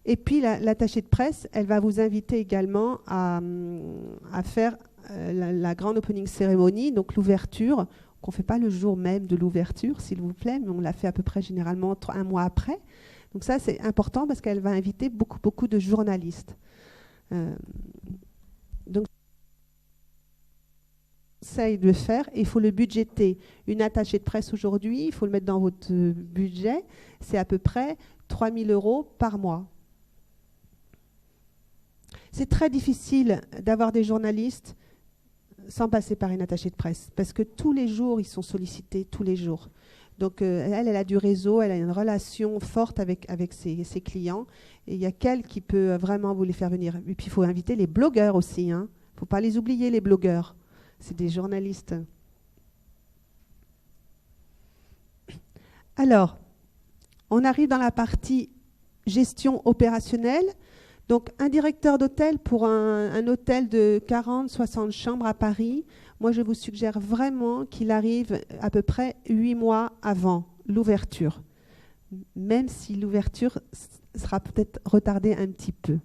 Et puis, l'attachée de presse, elle va vous inviter également à faire la grande opening ceremony, donc l'ouverture, qu'on ne fait pas le jour même de l'ouverture, s'il vous plaît, mais on la fait à peu près généralement 1 mois après. Donc ça, c'est important parce qu'elle va inviter beaucoup, beaucoup de journalistes. Donc, conseille de le faire, et il faut le budgéter. Une attachée de presse aujourd'hui, il faut le mettre dans votre budget, c'est à peu près 3 000 € par mois. C'est très difficile d'avoir des journalistes sans passer par une attachée de presse, parce que tous les jours, ils sont sollicités, tous les jours. Donc, elle a du réseau, elle a une relation forte avec ses clients, et il n'y a qu'elle qui peut vraiment vous les faire venir. Et puis, il faut inviter les blogueurs aussi. Il ne faut pas les oublier, les blogueurs. C'est des journalistes. Alors, on arrive dans la partie gestion opérationnelle. Donc, un directeur d'hôtel pour un hôtel de 40-60 chambres à Paris, moi, je vous suggère vraiment qu'il arrive à peu près 8 mois avant l'ouverture, même si l'ouverture sera peut-être retardée un petit peu.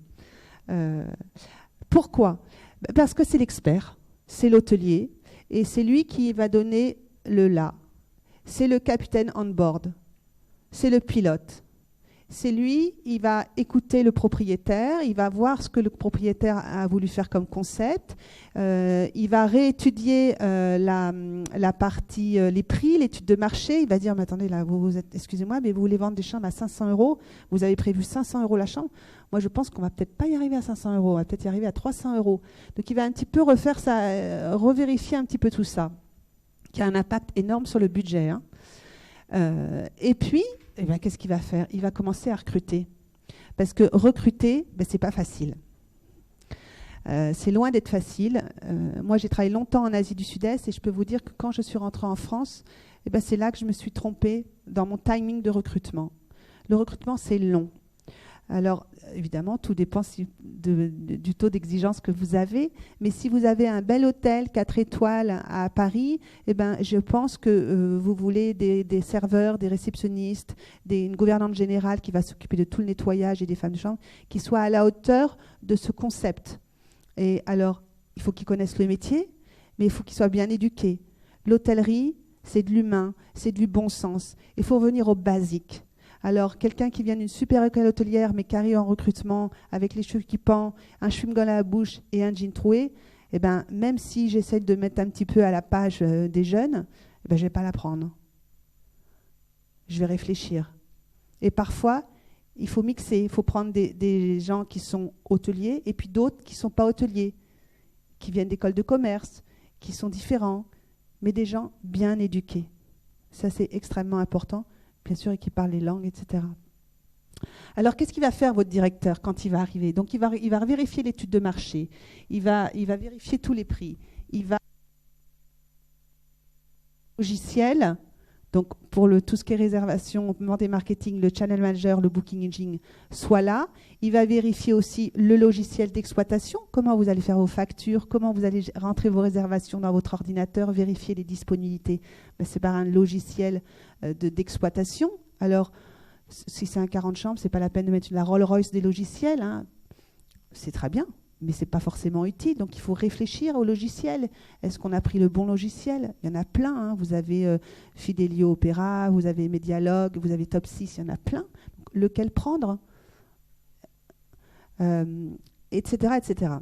Pourquoi? Parce que c'est l'expert, c'est l'hôtelier, et c'est lui qui va donner le là. C'est le capitaine on board, c'est le pilote. C'est lui, il va écouter le propriétaire, il va voir ce que le propriétaire a voulu faire comme concept, il va réétudier la partie, les prix, l'étude de marché, il va dire, mais attendez, là, vous êtes, excusez-moi, mais vous voulez vendre des chambres à 500 €, vous avez prévu 500 € la chambre, moi je pense qu'on va peut-être pas y arriver à 500 €, on va peut-être y arriver à 300 €. Donc il va un petit peu refaire ça, revérifier un petit peu tout ça, qui a un impact énorme sur le budget. Hein. Et puis, eh bien, qu'est-ce qu'il va faire? Il va commencer à recruter. Parce que recruter, ben, ce n'est pas facile. C'est loin d'être facile. Moi, j'ai travaillé longtemps en Asie du Sud-Est et je peux vous dire que quand je suis rentrée en France, eh ben, c'est là que je me suis trompée dans mon timing de recrutement. Le recrutement, c'est long. Alors, évidemment, tout dépend du taux d'exigence que vous avez. Mais si vous avez un bel hôtel 4 étoiles à Paris, eh ben, je pense que vous voulez des serveurs, des réceptionnistes, une gouvernante générale qui va s'occuper de tout le nettoyage et des femmes de chambre, qui soient à la hauteur de ce concept. Et alors, il faut qu'ils connaissent le métier, mais il faut qu'ils soient bien éduqués. L'hôtellerie, c'est de l'humain, c'est du bon sens. Il faut revenir au basique. Alors, quelqu'un qui vient d'une super école hôtelière, mais qui arrive en recrutement, avec les cheveux qui pendent, un chewing-gum à la bouche et un jean troué, eh ben, même si j'essaie de mettre un petit peu à la page des jeunes, eh ben, je ne vais pas l'apprendre. Je vais réfléchir. Et parfois, il faut mixer. Il faut prendre des gens qui sont hôteliers et puis d'autres qui ne sont pas hôteliers, qui viennent d'écoles de commerce, qui sont différents, mais des gens bien éduqués. Ça, c'est extrêmement important. Bien sûr, et qui parlent les langues, etc. Alors, qu'est-ce qu'il va faire, votre directeur, quand il va arriver? Donc, il va vérifier l'étude de marché, il va vérifier tous les prix, il va logiciel, donc pour tout ce qui est réservation, demande marketing, le channel manager, le booking engine, soit là. Il va vérifier aussi le logiciel d'exploitation, comment vous allez faire vos factures, comment vous allez rentrer vos réservations dans votre ordinateur, vérifier les disponibilités. Ben, c'est par un logiciel d'exploitation. Alors, si c'est un 40 chambres, ce n'est pas la peine de mettre la Rolls-Royce des logiciels. Hein. C'est très bien, mais ce n'est pas forcément utile. Donc, il faut réfléchir au logiciel. Est-ce qu'on a pris le bon logiciel? Il y en a plein. Hein. Vous avez Fidelio Opera, vous avez Medialog, vous avez Top 6, il y en a plein. Donc, lequel prendre, etc., etc.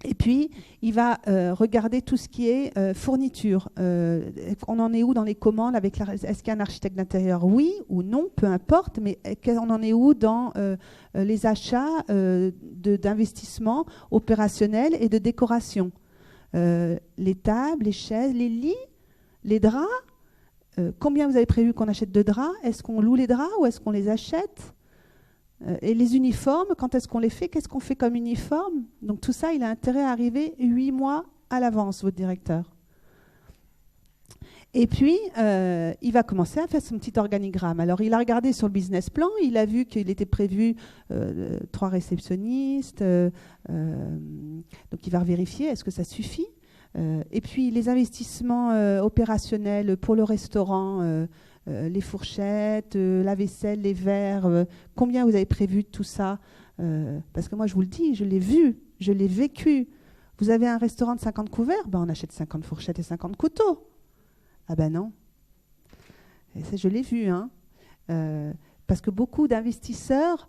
Et puis, il va regarder tout ce qui est fourniture. On en est où dans les commandes avec est-ce qu'il y a un architecte d'intérieur? Oui ou non, peu importe, mais on en est où dans les achats d'investissement opérationnel et de décoration? Les tables, les chaises, les lits, les draps. Combien vous avez prévu qu'on achète de draps? Est-ce qu'on loue les draps ou est-ce qu'on les achète? Et les uniformes, quand est-ce qu'on les fait? Qu'est-ce qu'on fait comme uniforme? Donc tout ça, il a intérêt à arriver 8 mois à l'avance, votre directeur. Et puis, il va commencer à faire son petit organigramme. Alors, il a regardé sur le business plan, il a vu qu'il était prévu 3 réceptionnistes. Donc, il va vérifier, est-ce que ça suffit? Et puis, les investissements opérationnels pour le restaurant, les fourchettes, la vaisselle, les verres, combien vous avez prévu de tout ça? Parce que moi, je vous le dis, je l'ai vu, je l'ai vécu. Vous avez un restaurant de 50 couverts, ben on achète 50 fourchettes et 50 couteaux. Ah ben non. Et ça, je l'ai vu. Hein. Parce que beaucoup d'investisseurs,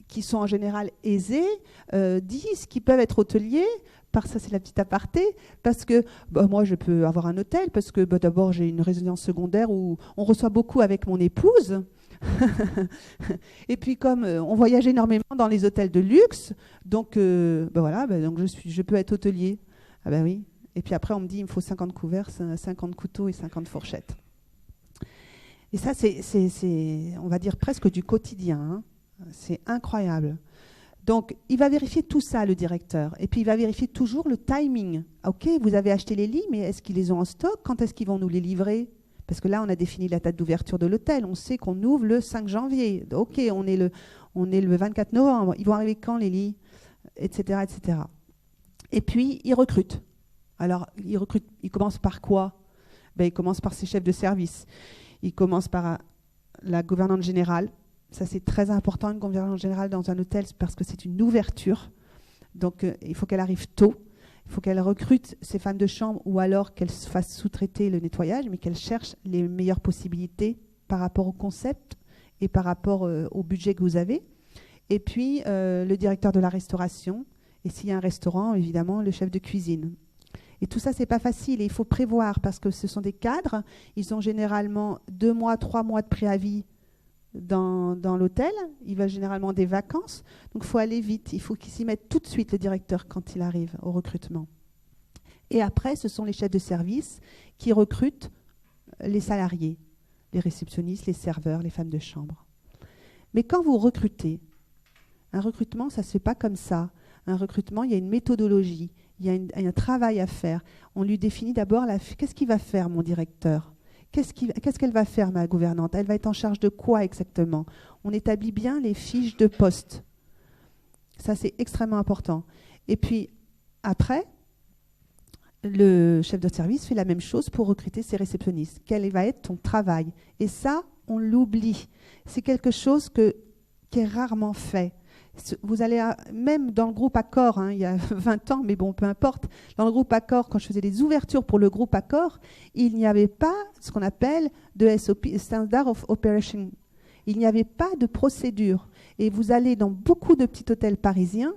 qui sont en général aisés, disent qu'ils peuvent être hôteliers. Ça, c'est la petite aparté, parce que moi, je peux avoir un hôtel, parce que d'abord, j'ai une résidence secondaire où on reçoit beaucoup avec mon épouse. Et puis, comme on voyage énormément dans les hôtels de luxe, donc, donc je peux être hôtelier. Ah ben oui. Et puis après, on me dit, il me faut 50 couverts, 50 couteaux et 50 fourchettes. Et ça, c'est on va dire, presque du quotidien. Hein. C'est incroyable. Donc, il va vérifier tout ça, le directeur. Et puis, il va vérifier toujours le timing. OK, vous avez acheté les lits, mais est-ce qu'ils les ont en stock? Quand est-ce qu'ils vont nous les livrer? Parce que là, on a défini la date d'ouverture de l'hôtel. On sait qu'on ouvre le 5 janvier. OK, on est le 24 novembre. Ils vont arriver quand, les lits? Etc., etc. Et puis, il recrute. Alors, il commence par quoi? Il commence par ses chefs de service. Il commence par la gouvernante générale. Ça, c'est très important, une gouvernante générale dans un hôtel, parce que c'est une ouverture. Donc, il faut qu'elle arrive tôt. Il faut qu'elle recrute ses femmes de chambre ou alors qu'elle fasse sous-traiter le nettoyage, mais qu'elle cherche les meilleures possibilités par rapport au concept et par rapport au budget que vous avez. Et puis, le directeur de la restauration. Et s'il y a un restaurant, évidemment, le chef de cuisine. Et tout ça, ce n'est pas facile. Et il faut prévoir, parce que ce sont des cadres. Ils ont généralement 2 mois, 3 mois de préavis dans l'hôtel. Il va généralement des vacances. Donc, il faut aller vite. Il faut qu'il s'y mette tout de suite, le directeur, quand il arrive au recrutement. Et après, ce sont les chefs de service qui recrutent les salariés, les réceptionnistes, les serveurs, les femmes de chambre. Mais quand vous recrutez, un recrutement, ça ne se fait pas comme ça. Un recrutement, il y a une méthodologie, il y a un travail à faire. On lui définit d'abord qu'est-ce qu'il va faire, mon directeur? qu'est-ce qu'elle va faire, ma gouvernante? Elle va être en charge de quoi exactement? On établit bien les fiches de poste. Ça, c'est extrêmement important. Et puis, après, le chef de service fait la même chose pour recruter ses réceptionnistes. Quel va être ton travail? Et ça, on l'oublie. C'est quelque chose qui est rarement fait. Vous allez, même dans le groupe Accor, il y a 20 ans, mais bon, peu importe, dans le groupe Accor, quand je faisais des ouvertures pour le groupe Accor, il n'y avait pas ce qu'on appelle de SOP, Standard of Operation. Il n'y avait pas de procédure. Et vous allez dans beaucoup de petits hôtels parisiens,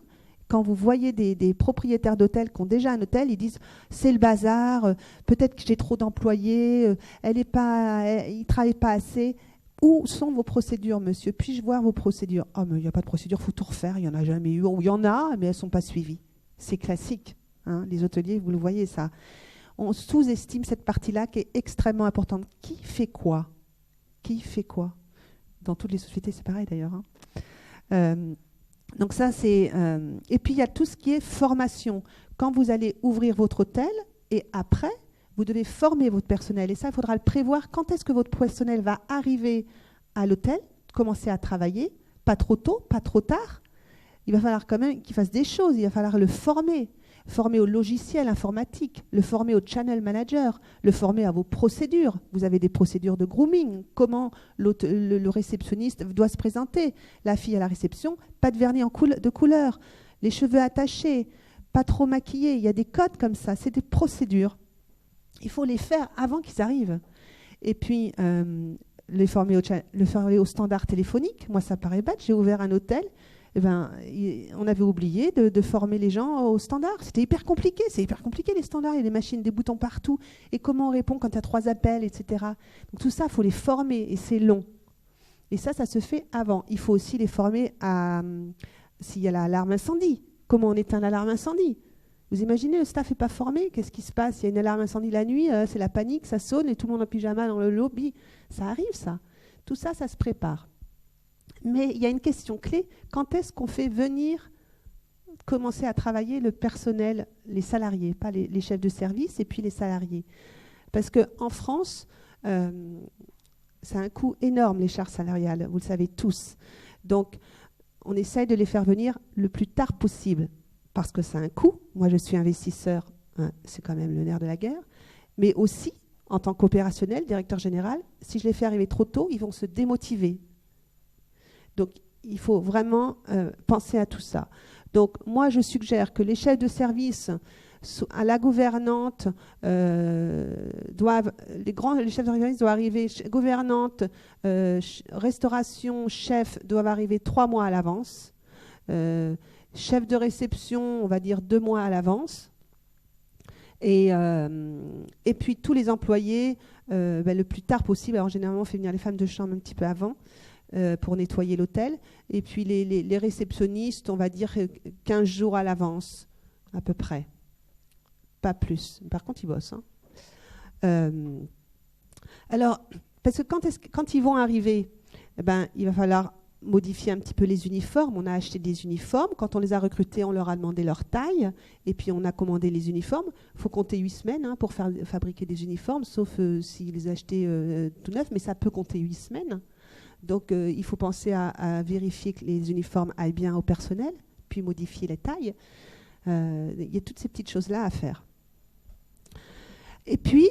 quand vous voyez des propriétaires d'hôtels qui ont déjà un hôtel, ils disent « c'est le bazar, peut-être que j'ai trop d'employés, il ne travaille pas assez ». Où sont vos procédures, monsieur? Puis-je voir vos procédures? Oh, mais il n'y a pas de procédure, il faut tout refaire, il n'y en a jamais eu. Ou il y en a, mais elles ne sont pas suivies. C'est classique. Les hôteliers, vous le voyez, ça. On sous-estime cette partie-là qui est extrêmement importante. Qui fait quoi? Qui fait quoi? Dans toutes les sociétés, c'est pareil d'ailleurs. Donc ça, c'est... Et puis, il y a tout ce qui est formation. Quand vous allez ouvrir votre hôtel, et après... vous devez former votre personnel. Et ça, il faudra le prévoir. Quand est-ce que votre personnel va arriver à l'hôtel, commencer à travailler? Pas trop tôt, pas trop tard. Il va falloir quand même qu'il fasse des choses. Il va falloir le former. Former au logiciel informatique, le former au channel manager, le former à vos procédures. Vous avez des procédures de grooming. Comment le réceptionniste doit se présenter? La fille à la réception, pas de vernis de couleur. Les cheveux attachés, pas trop maquillés. Il y a des codes comme ça. C'est des procédures. Il faut les faire avant qu'ils arrivent. Et puis, le former au standard téléphonique. Moi, ça paraît bête. J'ai ouvert un hôtel. On avait oublié de former les gens au standard. C'était hyper compliqué. C'est hyper compliqué, les standards. Il y a des machines, des boutons partout. Et comment on répond quand il y a 3 appels, etc. Donc, tout ça, il faut les former. Et c'est long. Et ça se fait avant. Il faut aussi les former à... s'il y a l'alarme incendie. Comment on éteint l'alarme incendie? Vous imaginez, le staff n'est pas formé, qu'est-ce qui se passe? Il y a une alarme incendie la nuit, c'est la panique, ça sonne et tout le monde en pyjama dans le lobby. Ça arrive, ça. Tout ça, ça se prépare. Mais il y a une question clé. Quand est-ce qu'on fait venir commencer à travailler le personnel, les salariés, pas les chefs de service et puis les salariés? Parce qu'en France, ça a un coût énorme, les charges salariales, vous le savez tous. Donc, on essaye de les faire venir le plus tard possible. Parce que ça a un coût. Moi, je suis investisseur, c'est quand même le nerf de la guerre. Mais aussi, en tant qu'opérationnel, directeur général, si je les fais arriver trop tôt, ils vont se démotiver. Donc, il faut vraiment penser à tout ça. Donc, moi, je suggère que les chefs de service, à la gouvernante, les chefs de service doivent arriver, gouvernante, restauration, chef, doivent arriver 3 mois à l'avance. Chef de réception, on va dire 2 mois à l'avance. Et puis tous les employés, le plus tard possible. Alors généralement, on fait venir les femmes de chambre un petit peu avant pour nettoyer l'hôtel. Et puis les réceptionnistes, on va dire 15 jours à l'avance, à peu près. Pas plus. Par contre, ils bossent. Alors, parce que quand ils vont arriver, il va falloir modifier un petit peu les uniformes. On a acheté des uniformes. Quand on les a recrutés, on leur a demandé leur taille. Et puis, on a commandé les uniformes. Il faut compter 8 semaines pour fabriquer des uniformes, sauf s'ils les achetaient tout neufs. Mais ça peut compter 8 semaines. Donc, il faut penser à vérifier que les uniformes aillent bien au personnel, puis modifier les tailles. Il y a toutes ces petites choses-là à faire. Et puis,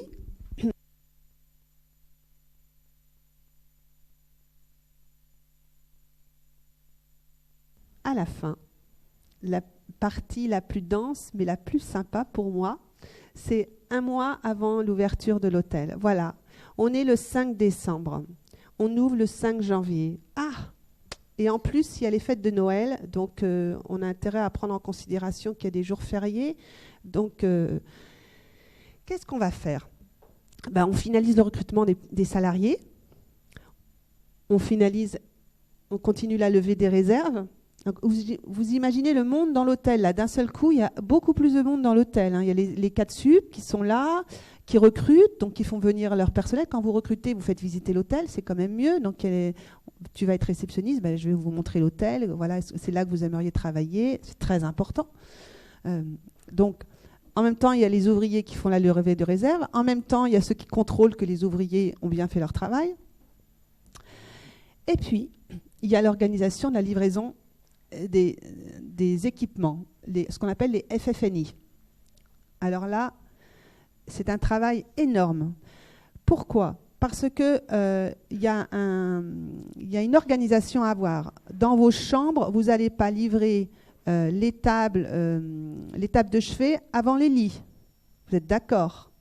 à la fin, la partie la plus dense, mais la plus sympa pour moi, c'est 1 mois avant l'ouverture de l'hôtel. Voilà, on est le 5 décembre. On ouvre le 5 janvier. Ah! Et en plus, il y a les fêtes de Noël, donc on a intérêt à prendre en considération qu'il y a des jours fériés. Donc, qu'est-ce qu'on va faire? On finalise le recrutement des salariés. On continue la levée des réserves. Donc, vous imaginez le monde dans l'hôtel. Là, d'un seul coup, il y a beaucoup plus de monde dans l'hôtel. Il y a les 4 sup qui sont là, qui recrutent, donc qui font venir leur personnel. Quand vous recrutez, vous faites visiter l'hôtel, c'est quand même mieux. Donc, tu vas être réceptionniste, je vais vous montrer l'hôtel. Voilà, c'est là que vous aimeriez travailler. C'est très important. Donc, En même temps, il y a les ouvriers qui font la levée de réserve. En même temps, il y a ceux qui contrôlent que les ouvriers ont bien fait leur travail. Et puis, il y a l'organisation de la livraison des équipements, ce qu'on appelle les FFNI. Alors là, c'est un travail énorme. Pourquoi ? Parce qu'il y a une organisation à avoir. Dans vos chambres, vous n'allez pas livrer les tables de chevet avant les lits. Vous êtes d'accord ?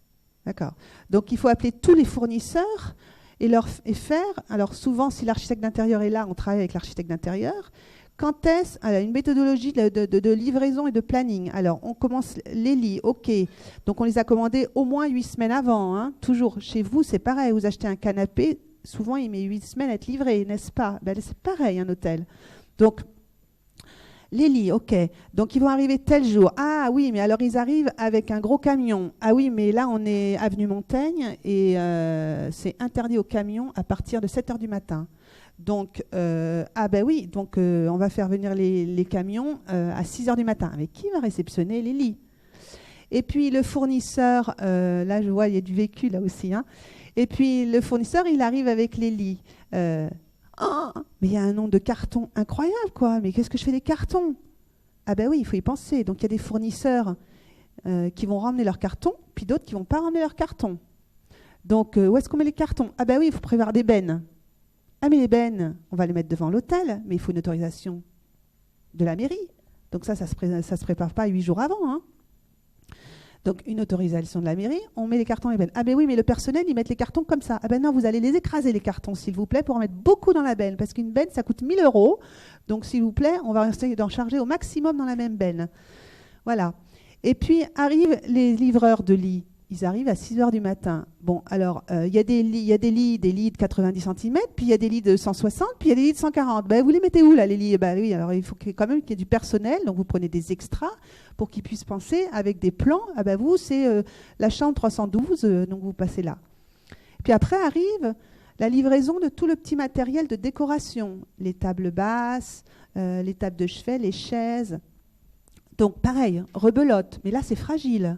D'accord. Donc, il faut appeler tous les fournisseurs et faire. Alors, souvent, si l'architecte d'intérieur est là, on travaille avec l'architecte d'intérieur. Quand est-ce une méthodologie de livraison et de planning? Alors, on commence les lits, ok. Donc, on les a commandés au moins 8 semaines avant. Hein. Toujours, chez vous, c'est pareil. Vous achetez un canapé, souvent, il met 8 semaines à être livré, n'est-ce pas? Ben, c'est pareil, un hôtel. Donc, les lits, ok. Donc, ils vont arriver tel jour. Ah oui, mais alors, ils arrivent avec un gros camion. Ah oui, mais là, on est avenue Montaigne et c'est interdit aux camions à partir de 7 h du matin. Donc, on va faire venir les camions à 6 h du matin. Mais qui va réceptionner les lits? Et puis, le fournisseur, là, je vois, il y a du vécu là aussi. Hein. Et puis, le fournisseur, il arrive avec les lits. Mais il y a un nombre de cartons incroyable, quoi. Mais qu'est-ce que je fais des cartons? Ah ben oui, il faut y penser. Donc, il y a des fournisseurs qui vont ramener leurs cartons, puis d'autres qui ne vont pas ramener leurs cartons. Donc, où est-ce qu'on met les cartons? Ah ben oui, il faut prévoir des bennes. Ah mais les bennes, on va les mettre devant l'hôtel, mais il faut une autorisation de la mairie. Donc ça se prépare pas 8 jours avant. Hein. Donc une autorisation de la mairie, on met les cartons dans les bennes. Ah ben oui, mais le personnel, ils mettent les cartons comme ça. Ah ben non, vous allez les écraser les cartons, s'il vous plaît, pour en mettre beaucoup dans la benne, parce qu'une benne, ça coûte 1 000 €. Donc s'il vous plaît, on va essayer d'en charger au maximum dans la même benne. Voilà. Et puis arrivent les livreurs de lits. Ils arrivent à 6 h du matin. Bon, alors, il y a des lits de 90 cm, puis il y a des lits de 160, puis il y a des lits de 140. Ben, vous les mettez où, là, les lits? Ben oui, alors il faut quand même qu'il y ait du personnel, donc vous prenez des extras pour qu'ils puissent penser avec des plans. Ah ben vous, c'est la chambre 312, donc vous passez là. Puis après arrive la livraison de tout le petit matériel de décoration, les tables basses, les tables de chevet, les chaises. Donc, pareil, rebelote, mais là, c'est fragile.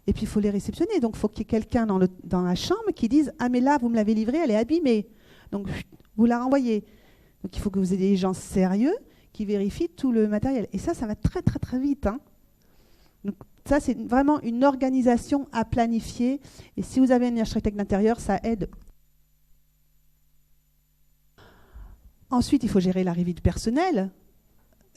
Et puis, il faut les réceptionner. Donc, il faut qu'il y ait quelqu'un dans la chambre qui dise « Ah, mais là, vous me l'avez livrée, elle est abîmée. » Donc, vous la renvoyez. Donc, il faut que vous ayez des gens sérieux qui vérifient tout le matériel. Et ça va très, très, très vite. Hein. Donc, ça, c'est vraiment une organisation à planifier. Et si vous avez un architecte d'intérieur, ça aide. Ensuite, il faut gérer l'arrivée du personnel.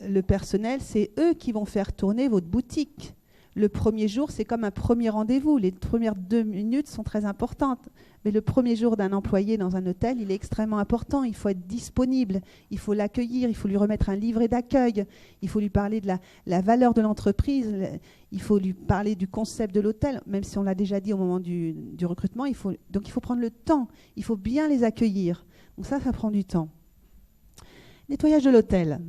Le personnel, c'est eux qui vont faire tourner votre boutique. Le premier jour, c'est comme un premier rendez-vous. Les premières 2 minutes sont très importantes. Mais le premier jour d'un employé dans un hôtel, il est extrêmement important. Il faut être disponible, il faut l'accueillir, il faut lui remettre un livret d'accueil, il faut lui parler de la valeur de l'entreprise, il faut lui parler du concept de l'hôtel, même si on l'a déjà dit au moment du recrutement. Donc il faut prendre le temps, il faut bien les accueillir. Donc ça prend du temps. Nettoyage de l'hôtel.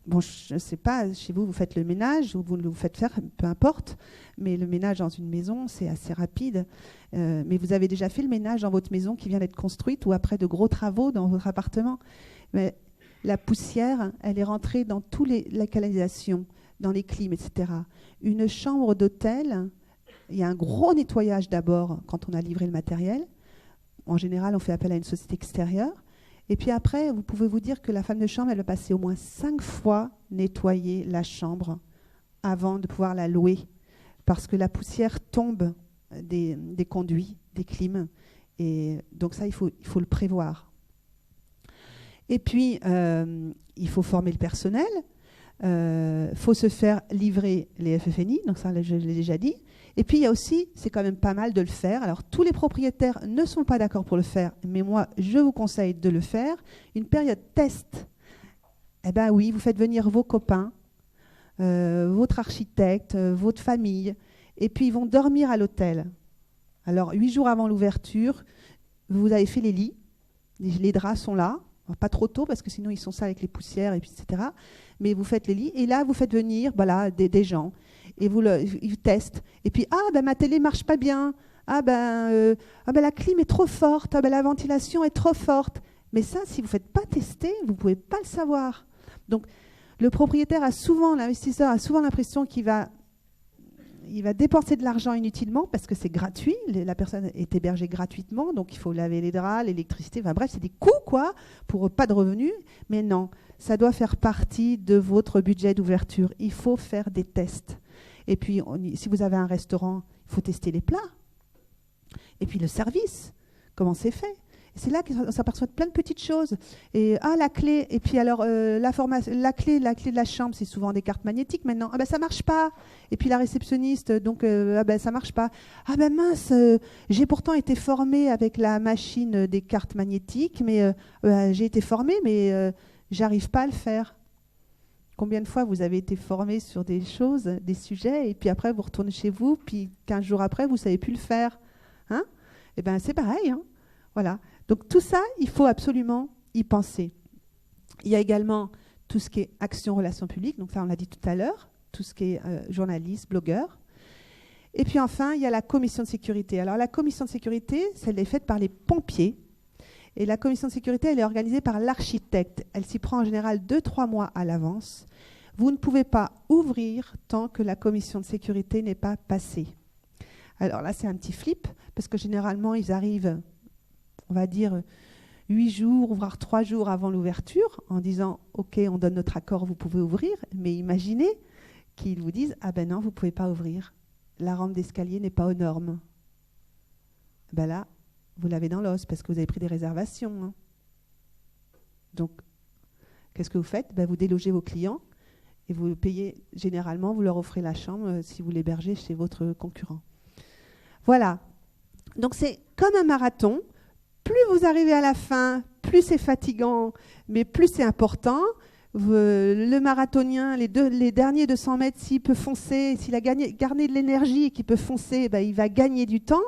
Bon, je ne sais pas, chez vous, vous faites le ménage, ou vous le faites faire, peu importe, mais le ménage dans une maison, c'est assez rapide. Mais vous avez déjà fait le ménage dans votre maison qui vient d'être construite ou après de gros travaux dans votre appartement. Mais la poussière, elle est rentrée dans toutes la canalisation, dans les clims, etc. Une chambre d'hôtel, il y a un gros nettoyage d'abord quand on a livré le matériel. En général, on fait appel à une société extérieure. Et puis après, vous pouvez vous dire que la femme de chambre, elle va passer au moins 5 fois nettoyer la chambre avant de pouvoir la louer. Parce que la poussière tombe des conduits, des clims. Et donc ça, il faut le prévoir. Et puis, il faut former le personnel. Faut se faire livrer les FFNI. Donc ça, je l'ai déjà dit. Et puis, il y a aussi, c'est quand même pas mal de le faire. Alors, tous les propriétaires ne sont pas d'accord pour le faire, mais moi, je vous conseille de le faire. Une période test. Eh bien oui, vous faites venir vos copains, votre architecte, votre famille, et puis ils vont dormir à l'hôtel. Alors, 8 jours avant l'ouverture, vous avez fait les lits, les draps sont là. Alors, pas trop tôt, parce que sinon, ils sont sales avec les poussières, et puis, etc. Mais vous faites les lits, et là, vous faites venir des gens. Et ils testent. Et puis, ma télé marche pas bien. La clim est trop forte. La ventilation est trop forte. Mais ça, si vous ne faites pas tester, vous ne pouvez pas le savoir. Donc, le propriétaire l'investisseur a souvent l'impression qu'il va il va dépenser de l'argent inutilement parce que c'est gratuit, la personne est hébergée gratuitement, donc il faut laver les draps, l'électricité, enfin bref, c'est des coûts quoi, pour pas de revenus. Mais non, ça doit faire partie de votre budget d'ouverture. Il faut faire des tests. Et puis, si vous avez un restaurant, il faut tester les plats. Et puis le service, comment c'est fait. Et c'est là qu'on s'aperçoit de plein de petites choses. Et la clé. Et puis alors la clé de la chambre, c'est souvent des cartes magnétiques maintenant. Ah ben ça marche pas. Et puis la réceptionniste, donc ah ben ça marche pas. Ah ben mince, j'ai pourtant été formée avec la machine des cartes magnétiques, mais j'ai été formée, mais j'arrive pas à le faire. Combien de fois vous avez été formé sur des choses, des sujets, et puis après vous retournez chez vous, puis 15 jours après vous savez plus le faire, hein? Eh ben c'est pareil, hein? Voilà. Donc tout ça, il faut absolument y penser. Il y a également tout ce qui est action, relations publiques, donc ça on l'a dit tout à l'heure, tout ce qui est journaliste, blogueur. Et puis enfin, il y a la commission de sécurité. Alors la commission de sécurité, elle est faite par les pompiers. Et la commission de sécurité, elle est organisée par l'architecte. Elle s'y prend en général 2-3 mois à l'avance. Vous ne pouvez pas ouvrir tant que la commission de sécurité n'est pas passée. Alors là, c'est un petit flip, parce que généralement, ils arrivent, on va dire, 8 jours, voire 3 jours avant l'ouverture, en disant « Ok, on donne notre accord, vous pouvez ouvrir ». Mais imaginez qu'ils vous disent « Ah ben non, vous ne pouvez pas ouvrir. La rampe d'escalier n'est pas aux normes. » Ben là, vous l'avez dans l'os, parce que vous avez pris des réservations. Hein. Donc, qu'est-ce que vous faites? Ben, vous délogez vos clients et vous payez, généralement, vous leur offrez la chambre si vous l'hébergez chez votre concurrent. Voilà. Donc, c'est comme un marathon. Plus vous arrivez à la fin, plus c'est fatigant, mais plus c'est important. Le marathonien, les derniers 200 mètres, s'il peut foncer, s'il a gardé de l'énergie et qu'il peut foncer, ben, il va gagner du temps.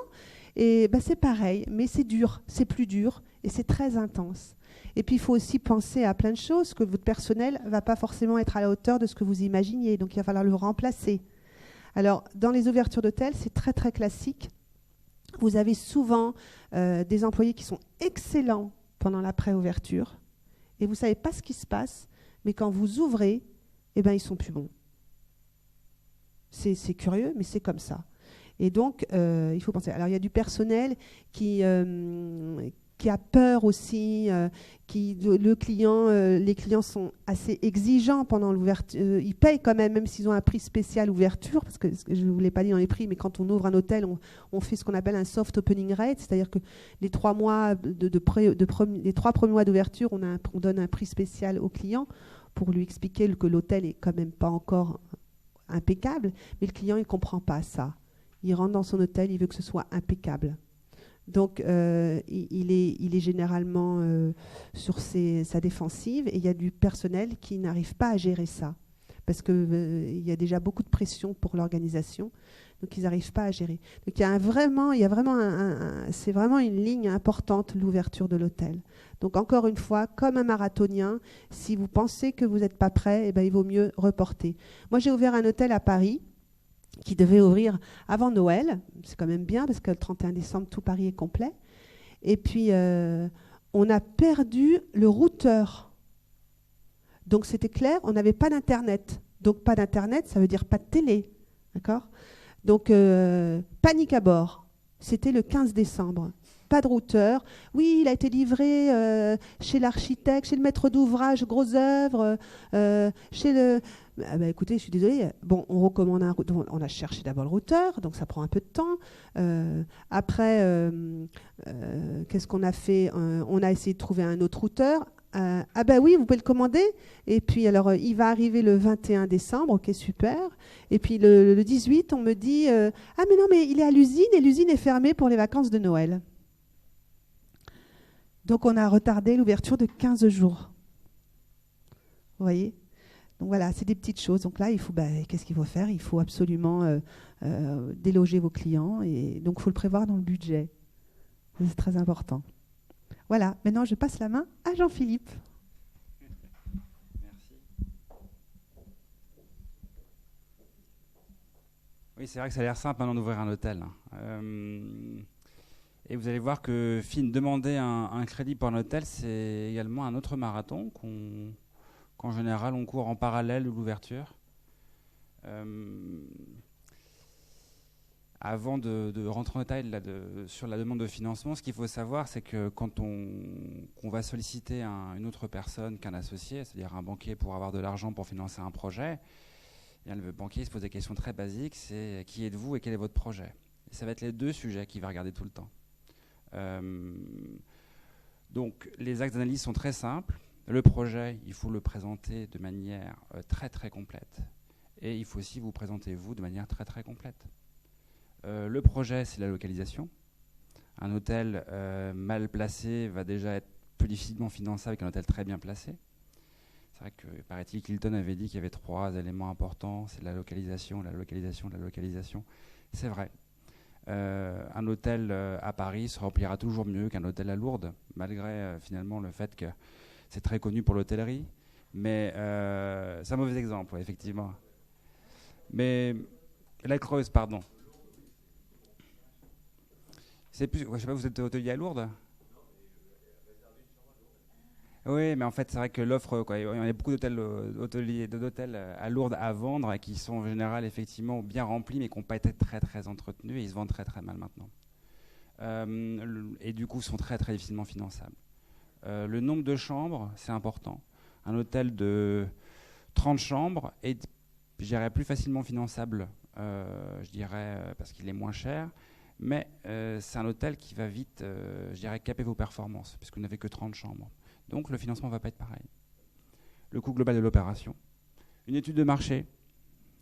Et ben, c'est pareil, mais c'est dur, c'est plus dur et c'est très intense. Et puis il faut aussi penser à plein de choses, que votre personnel ne va pas forcément être à la hauteur de ce que vous imaginiez, donc il va falloir le remplacer. Alors dans les ouvertures d'hôtels, c'est très très classique. Vous avez souvent des employés qui sont excellents pendant la pré-ouverture et vous ne savez pas ce qui se passe, mais quand vous ouvrez, eh ben, ils ne sont plus bons. C'est curieux, mais c'est comme ça. Et donc, il faut penser. Alors, il y a du personnel qui a peur aussi. Les clients sont assez exigeants pendant l'ouverture. Ils payent quand même s'ils ont un prix spécial ouverture, parce que je ne vous l'ai pas dit dans les prix, mais quand on ouvre un hôtel, on fait ce qu'on appelle un soft opening rate, c'est-à-dire que les 3 mois les 3 premiers mois d'ouverture, on donne un prix spécial au client pour lui expliquer que l'hôtel est quand même pas encore impeccable, mais le client, il ne comprend pas ça. Il rentre dans son hôtel, il veut que ce soit impeccable. Donc, il est généralement sur sa défensive et il y a du personnel qui n'arrive pas à gérer ça parce qu'il y a déjà beaucoup de pression pour l'organisation, donc ils n'arrivent pas à gérer. Donc, c'est vraiment une ligne importante, l'ouverture de l'hôtel. Donc, encore une fois, comme un marathonien, si vous pensez que vous n'êtes pas prêt, eh ben, il vaut mieux reporter. Moi, j'ai ouvert un hôtel à Paris qui devait ouvrir avant Noël. C'est quand même bien, parce que le 31 décembre, tout Paris est complet. Et puis, on a perdu le routeur. Donc, c'était clair, on n'avait pas d'Internet. Donc, pas d'Internet, ça veut dire pas de télé. D'accord ? Donc, panique à bord. C'était le 15 décembre. Pas de routeur. Oui, il a été livré chez l'architecte, chez le maître d'ouvrage, gros œuvre, chez le... Ah bah écoutez, je suis désolée. Bon, on recommande un routeur. On a cherché d'abord le routeur, donc ça prend un peu de temps. Après, qu'est-ce qu'on a fait? On a essayé de trouver un autre routeur. Ah ben oui, vous pouvez le commander. Et puis alors, il va arriver le 21 décembre, ok, super. Et puis le 18, on me dit ah mais non, mais il est à l'usine et l'usine est fermée pour les vacances de Noël. Donc on a retardé l'ouverture de 15 jours. Vous voyez? Donc voilà, c'est des petites choses. Donc là, qu'est-ce qu'il faut faire? Il faut absolument déloger vos clients. Et donc, il faut le prévoir dans le budget. C'est très important. Voilà, maintenant, je passe la main à Jean-Philippe. Merci. Oui, c'est vrai que ça a l'air simple maintenant d'ouvrir un hôtel. Et vous allez voir que demander un crédit pour un hôtel, c'est également un autre marathon qu'en général on court en parallèle de l'ouverture. Avant de rentrer en détail sur la demande de financement, ce qu'il faut savoir, c'est que quand on va solliciter une autre personne qu'un associé, c'est-à-dire un banquier pour avoir de l'argent pour financer un projet, eh bien, le banquier se pose des questions très basiques, c'est qui êtes-vous et quel est votre projet? Et ça va être les deux sujets qu'il va regarder tout le temps. Donc les axes d'analyse sont très simples. Le projet, il faut le présenter de manière très très complète. Et il faut aussi vous présenter vous de manière très très complète. Le projet, c'est la localisation. Un hôtel mal placé va déjà être plus difficilement finançable qu'un hôtel très bien placé. C'est vrai que, paraît-il, Hilton avait dit qu'il y avait 3 éléments importants. C'est la localisation, la localisation, la localisation. C'est vrai. Un hôtel à Paris se remplira toujours mieux qu'un hôtel à Lourdes, malgré finalement le fait que c'est très connu pour l'hôtellerie. Mais c'est un mauvais exemple, ouais, effectivement. Mais la Creuse, pardon. C'est plus, je sais pas, vous êtes hôtelier à Lourdes? Oui, mais en fait, c'est vrai que l'offre, quoi, il y a beaucoup d'hôtels à Lourdes à vendre et qui sont en général effectivement bien remplis, mais qui n'ont pas été très très entretenus et ils se vendent très très mal maintenant. Et du coup, sont très très difficilement finançables. Le nombre de chambres, c'est important. Un hôtel de 30 chambres est, je dirais, plus facilement finançable, je dirais, parce qu'il est moins cher. Mais c'est un hôtel qui va vite, je dirais, caper vos performances, puisque vous n'avez que 30 chambres. Donc le financement ne va pas être pareil. Le coût global de l'opération. Une étude de marché,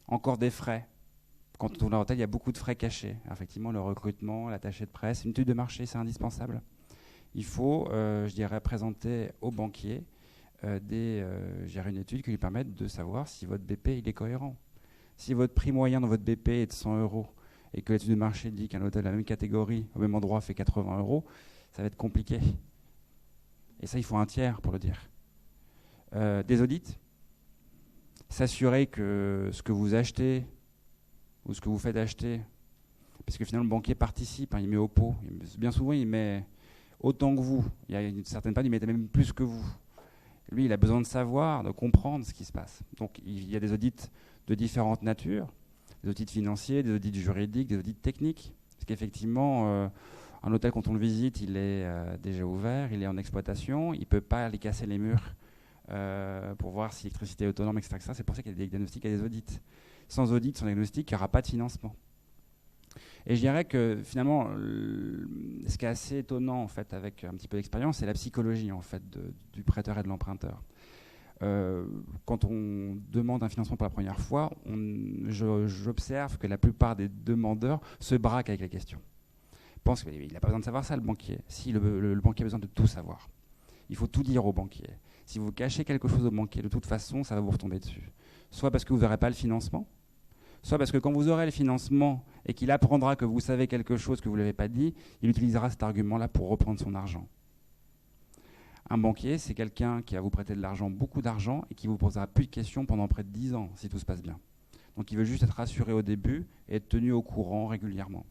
encore des frais. Quand on est en hôtel, il y a beaucoup de frais cachés. Effectivement, le recrutement, l'attaché de presse. Une étude de marché, c'est indispensable. Il faut, je dirais, présenter au banquier une étude qui lui permette de savoir si votre BP il est cohérent. Si votre prix moyen dans votre BP est de 100 € et que l'étude de marché dit qu'un hôtel de la même catégorie, au même endroit, fait 80 €, ça va être compliqué. Et ça, il faut un tiers pour le dire. Des audits, s'assurer que ce que vous achetez ou ce que vous faites acheter, parce que finalement le banquier participe, il met au pot. Bien souvent, il met autant que vous. Il y a une certaine part, il met même plus que vous. Lui, il a besoin de savoir, de comprendre ce qui se passe. Donc, il y a des audits de différentes natures, des audits financiers, des audits juridiques, des audits techniques. Parce qu'effectivement, un hôtel, quand on le visite, il est déjà ouvert, il est en exploitation, il ne peut pas aller casser les murs pour voir si l'électricité est autonome, etc. C'est pour ça qu'il y a des diagnostics et des audits. Sans audit, sans diagnostic, il n'y aura pas de financement. Et je dirais que finalement, ce qui est assez étonnant en fait, avec un petit peu d'expérience, c'est la psychologie en fait, du prêteur et de l'emprunteur. Quand on demande un financement pour la première fois, j'observe que la plupart des demandeurs se braquent avec la question. Pense qu'il n'a pas besoin de savoir ça, le banquier. Si le banquier a besoin de tout savoir. Il faut tout dire au banquier. Si vous cachez quelque chose au banquier, de toute façon, ça va vous retomber dessus. Soit parce que vous n'aurez pas le financement, soit parce que quand vous aurez le financement et qu'il apprendra que vous savez quelque chose que vous ne l'avez pas dit, il utilisera cet argument-là pour reprendre son argent. Un banquier, c'est quelqu'un qui va vous prêter de l'argent, beaucoup d'argent, et qui vous posera plus de questions pendant près de 10 ans, si tout se passe bien. Donc il veut juste être rassuré au début et être tenu au courant régulièrement.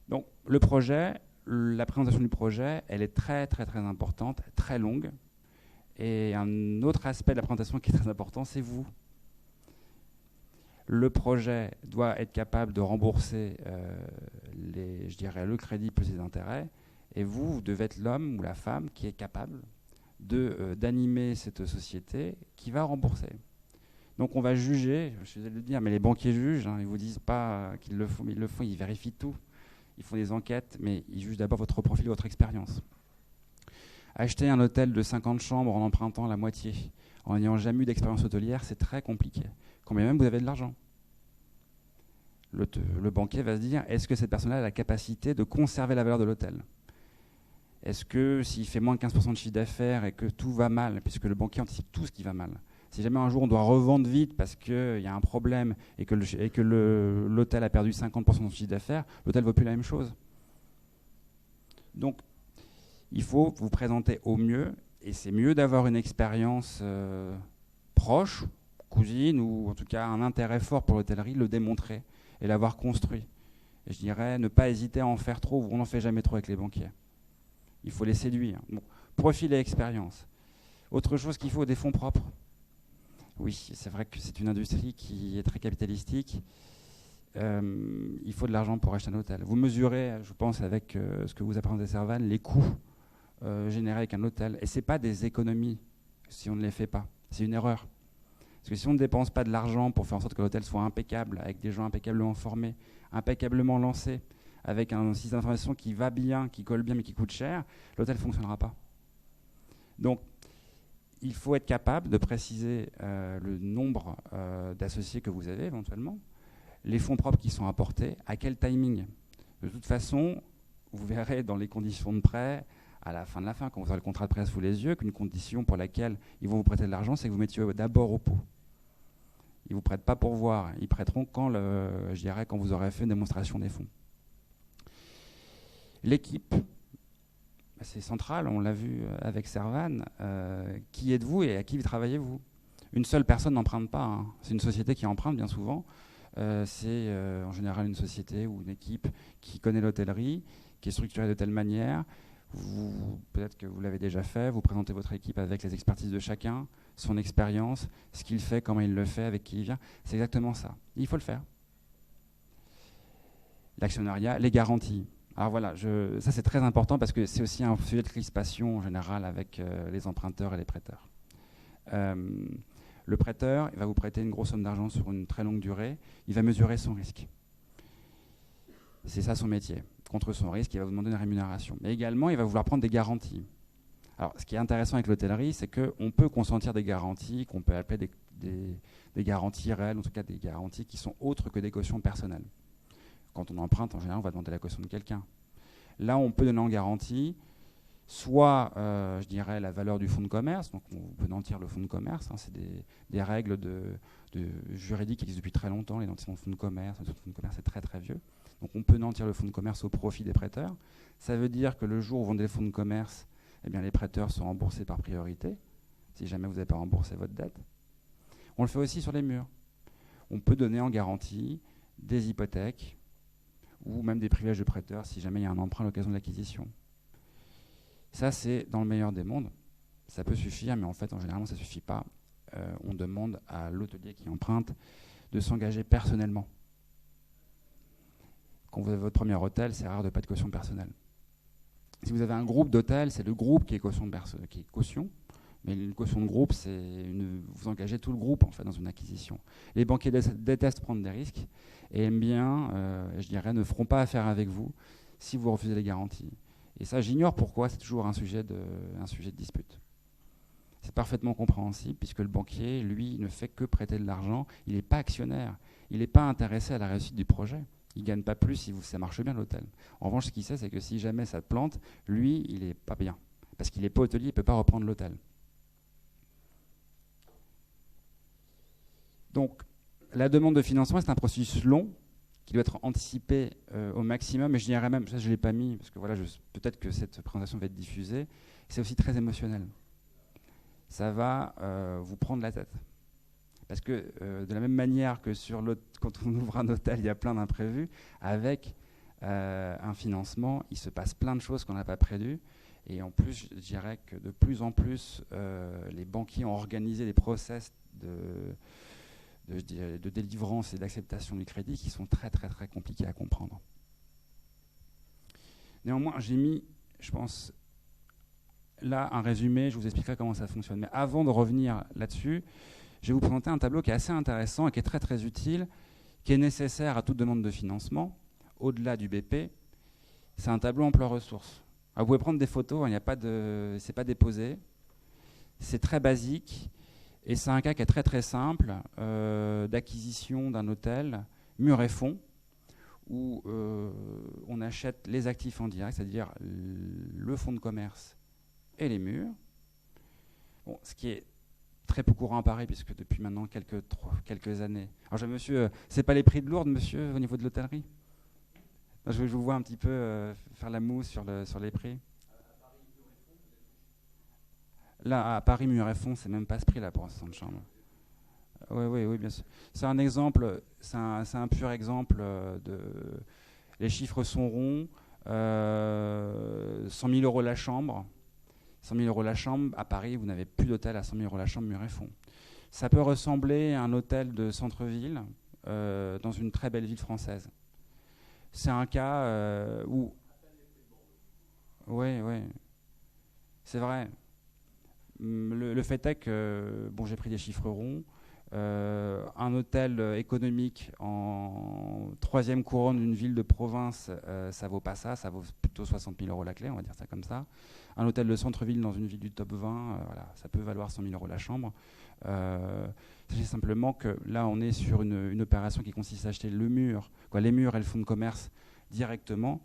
Donc le projet, la présentation du projet, elle est très très très importante, très longue. Et un autre aspect de la présentation qui est très important, c'est vous. Le projet doit être capable de rembourser le crédit plus les intérêts. Et vous devez être l'homme ou la femme qui est capable d'animer cette société qui va rembourser. Donc on va juger, je suis désolé de le dire, mais les banquiers jugent, ils ne vous disent pas qu'ils le font, mais ils le font, ils vérifient tout. Ils font des enquêtes, mais ils jugent d'abord votre profil et votre expérience. Acheter un hôtel de 50 chambres en empruntant la moitié, en n'ayant jamais eu d'expérience hôtelière, c'est très compliqué. Quand même vous avez de l'argent. Le banquier va se dire, est-ce que cette personne-là a la capacité de conserver la valeur de l'hôtel? Est-ce que s'il fait moins de 15% de chiffre d'affaires et que tout va mal, puisque le banquier anticipe tout ce qui va mal, si jamais un jour on doit revendre vite parce qu'il y a un problème et que l'hôtel a perdu 50% de son chiffre d'affaires, l'hôtel ne vaut plus la même chose. Donc, il faut vous présenter au mieux, et c'est mieux d'avoir une expérience proche, cousine, ou en tout cas un intérêt fort pour l'hôtellerie, le démontrer et l'avoir construit. Et je dirais ne pas hésiter à en faire trop, on n'en fait jamais trop avec les banquiers. Il faut les séduire. Bon, profil et expérience. Autre chose qu'il faut, des fonds propres. Oui, c'est vrai que c'est une industrie qui est très capitalistique. il faut de l'argent pour acheter un hôtel. Vous mesurez, je pense, avec ce que vous a présenté Servan, les coûts générés avec un hôtel. Et ce n'est pas des économies si on ne les fait pas. C'est une erreur. Parce que si on ne dépense pas de l'argent pour faire en sorte que l'hôtel soit impeccable, avec des gens impeccablement formés, impeccablement lancés, avec un système d'information qui va bien, qui colle bien, mais qui coûte cher, l'hôtel ne fonctionnera pas. Donc, il faut être capable de préciser le nombre d'associés que vous avez éventuellement, les fonds propres qui sont apportés, à quel timing. De toute façon, vous verrez dans les conditions de prêt, à la fin de la fin, quand vous aurez le contrat de prêt sous les yeux, qu'une condition pour laquelle ils vont vous prêter de l'argent, c'est que vous mettiez d'abord au pot. Ils ne vous prêtent pas pour voir, ils prêteront quand vous aurez fait une démonstration des fonds. L'équipe, c'est central, on l'a vu avec Servan. Qui êtes-vous et à qui travaillez-vous? Une seule personne n'emprunte pas, hein. C'est une société qui emprunte bien souvent. C'est en général une société ou une équipe qui connaît l'hôtellerie, qui est structurée de telle manière. Peut-être que vous l'avez déjà fait, vous présentez votre équipe avec les expertises de chacun, son expérience, ce qu'il fait, comment il le fait, avec qui il vient. C'est exactement ça. Il faut le faire. L'actionnariat, les garanties. Alors voilà, ça c'est très important parce que c'est aussi un sujet de crispation en général avec les emprunteurs et les prêteurs. Le prêteur, il va vous prêter une grosse somme d'argent sur une très longue durée, il va mesurer son risque. C'est ça son métier. Contre son risque, il va vous demander une rémunération. Mais également, il va vouloir prendre des garanties. Alors, ce qui est intéressant avec l'hôtellerie, c'est qu'on peut consentir des garanties, qu'on peut appeler des garanties réelles, en tout cas des garanties qui sont autres que des cautions personnelles. Quand on emprunte, en général, on va demander la caution de quelqu'un. Là, on peut donner en garantie soit, je dirais, la valeur du fonds de commerce. Donc, on peut nantir le fonds de commerce. Hein, c'est des règles juridiques qui existent depuis très longtemps. Les nantissements de fonds de commerce, c'est très, très vieux. Donc, on peut nantir le fonds de commerce au profit des prêteurs. Ça veut dire que le jour où vous vendez le fonds de commerce, eh bien, les prêteurs sont remboursés par priorité, si jamais vous n'avez pas remboursé votre dette. On le fait aussi sur les murs. On peut donner en garantie des hypothèques ou même des privilèges de prêteurs si jamais il y a un emprunt à l'occasion de l'acquisition. Ça, c'est dans le meilleur des mondes. Ça peut suffire, mais en fait, en général, ça ne suffit pas. On demande à l'hôtelier qui emprunte de s'engager personnellement. Quand vous avez votre premier hôtel, c'est rare de pas de caution personnelle. Si vous avez un groupe d'hôtels, c'est le groupe qui est caution. Mais une caution de groupe, vous engagez tout le groupe en fait dans une acquisition. Les banquiers détestent prendre des risques et aiment bien, je dirais, ne feront pas affaire avec vous si vous refusez les garanties. Et ça, j'ignore pourquoi, c'est toujours un sujet de dispute. C'est parfaitement compréhensible puisque le banquier, lui, ne fait que prêter de l'argent. Il n'est pas actionnaire. Il n'est pas intéressé à la réussite du projet. Il ne gagne pas plus si ça marche bien l'hôtel. En revanche, ce qu'il sait, c'est que si jamais ça te plante, lui, il n'est pas bien. Parce qu'il n'est pas hôtelier, il ne peut pas reprendre l'hôtel. Donc, la demande de financement, c'est un processus long qui doit être anticipé au maximum. Et je dirais même, ça je ne l'ai pas mis, parce que voilà, peut-être que cette présentation va être diffusée, c'est aussi très émotionnel. Ça va vous prendre la tête. Parce que de la même manière que quand on ouvre un hôtel, il y a plein d'imprévus, avec un financement, il se passe plein de choses qu'on n'a pas prévues. Et en plus, je dirais que de plus en plus, les banquiers ont organisé des process de délivrance et d'acceptation du crédit qui sont très très très compliqués à comprendre. Néanmoins, j'ai mis, je pense, là un résumé, je vous expliquerai comment ça fonctionne. Mais avant de revenir là-dessus, je vais vous présenter un tableau qui est assez intéressant et qui est très très utile, qui est nécessaire à toute demande de financement, au-delà du BP. C'est un tableau emploi ressources. Alors, vous pouvez prendre des photos, c'est pas déposé, c'est très basique. Et c'est un cas qui est très très simple d'acquisition d'un hôtel mur et fond où on achète les actifs en direct, c'est-à-dire le fonds de commerce et les murs. Bon, ce qui est très peu courant à Paris puisque depuis maintenant quelques années. Alors monsieur, c'est pas les prix de Lourdes, monsieur, au niveau de l'hôtellerie? Je vous vois un petit peu faire la moue sur les prix. Là, à Paris, mur et fond, c'est même pas ce prix-là pour un 60 chambres. Oui, bien sûr. C'est un exemple, c'est un pur exemple les chiffres sont ronds. 100 000 € la chambre. 100 000 € la chambre. À Paris, vous n'avez plus d'hôtel à 100 000 € la chambre, mur et fond. Ça peut ressembler à un hôtel de centre-ville dans une très belle ville française. C'est un cas où... Oui, oui, c'est vrai. Le fait est que, bon, j'ai pris des chiffres ronds, un hôtel économique en 3e couronne d'une ville de province, ça vaut pas ça, ça vaut plutôt 60 000 euros la clé, on va dire ça comme ça. Un hôtel de centre-ville dans une ville du top 20, voilà, ça peut valoir 100 000 euros la chambre. Sachez simplement que là, on est sur une opération qui consiste à acheter le mur, les murs et le fonds de commerce directement,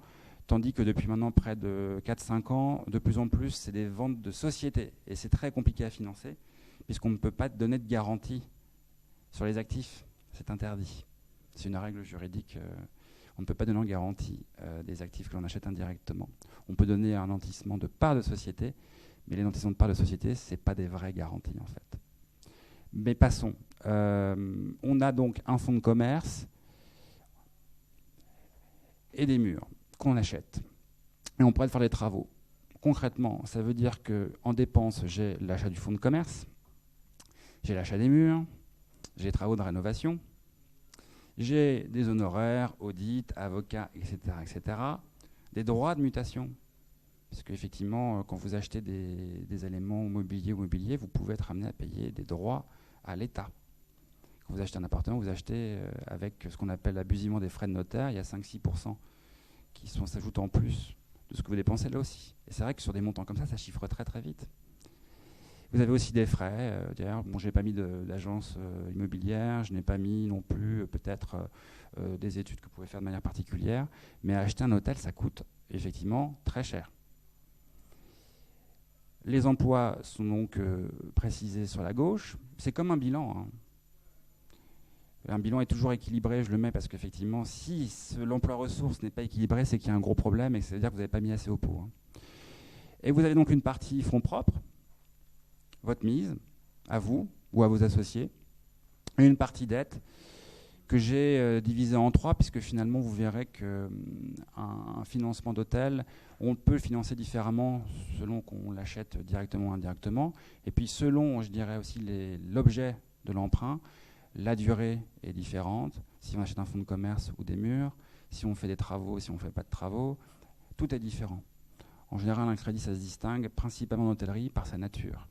tandis que depuis maintenant près de 4-5 ans, de plus en plus, c'est des ventes de sociétés. Et c'est très compliqué à financer, puisqu'on ne peut pas donner de garantie sur les actifs. C'est interdit. C'est une règle juridique. On ne peut pas donner en garantie des actifs que l'on achète indirectement. On peut donner un nantissement de parts de société, mais les nantissements de parts de société, ce n'est pas des vraies garanties, en fait. Mais passons. On a donc un fonds de commerce et des murs qu'on achète. Et on pourrait faire des travaux. Concrètement, ça veut dire qu'en dépenses, j'ai l'achat du fonds de commerce, j'ai l'achat des murs, j'ai les travaux de rénovation, j'ai des honoraires, audits, avocats, etc., etc., des droits de mutation. Parce qu'effectivement, quand vous achetez des éléments mobiliers, vous pouvez être amené à payer des droits à l'État. Quand vous achetez un appartement, vous achetez avec ce qu'on appelle l'abusivement des frais de notaire. Il y a 5-6% qui s'ajoutent en plus de ce que vous dépensez là aussi. Et c'est vrai que sur des montants comme ça chiffre très très vite. Vous avez aussi des frais. D'ailleurs, bon, je n'ai pas mis d'agence immobilière, je n'ai pas mis non plus peut-être des études que vous pouvez faire de manière particulière. Mais acheter un hôtel, ça coûte effectivement très cher. Les emplois sont donc précisés sur la gauche. C'est comme un bilan. Hein. Un bilan est toujours équilibré, je le mets parce qu'effectivement, si l'emploi ressource n'est pas équilibré, c'est qu'il y a un gros problème et que ça veut dire que vous n'avez pas mis assez au pot. Hein. Et vous avez donc une partie fonds propres, votre mise, à vous ou à vos associés, et une partie dette que j'ai divisée en 3, puisque finalement, vous verrez qu'un financement d'hôtel, on peut le financer différemment selon qu'on l'achète directement ou indirectement, et puis selon, je dirais aussi, l'objet de l'emprunt. La durée est différente, si on achète un fonds de commerce ou des murs, si on fait des travaux, si on ne fait pas de travaux, tout est différent. En général, un crédit, ça se distingue principalement en hôtellerie par sa nature.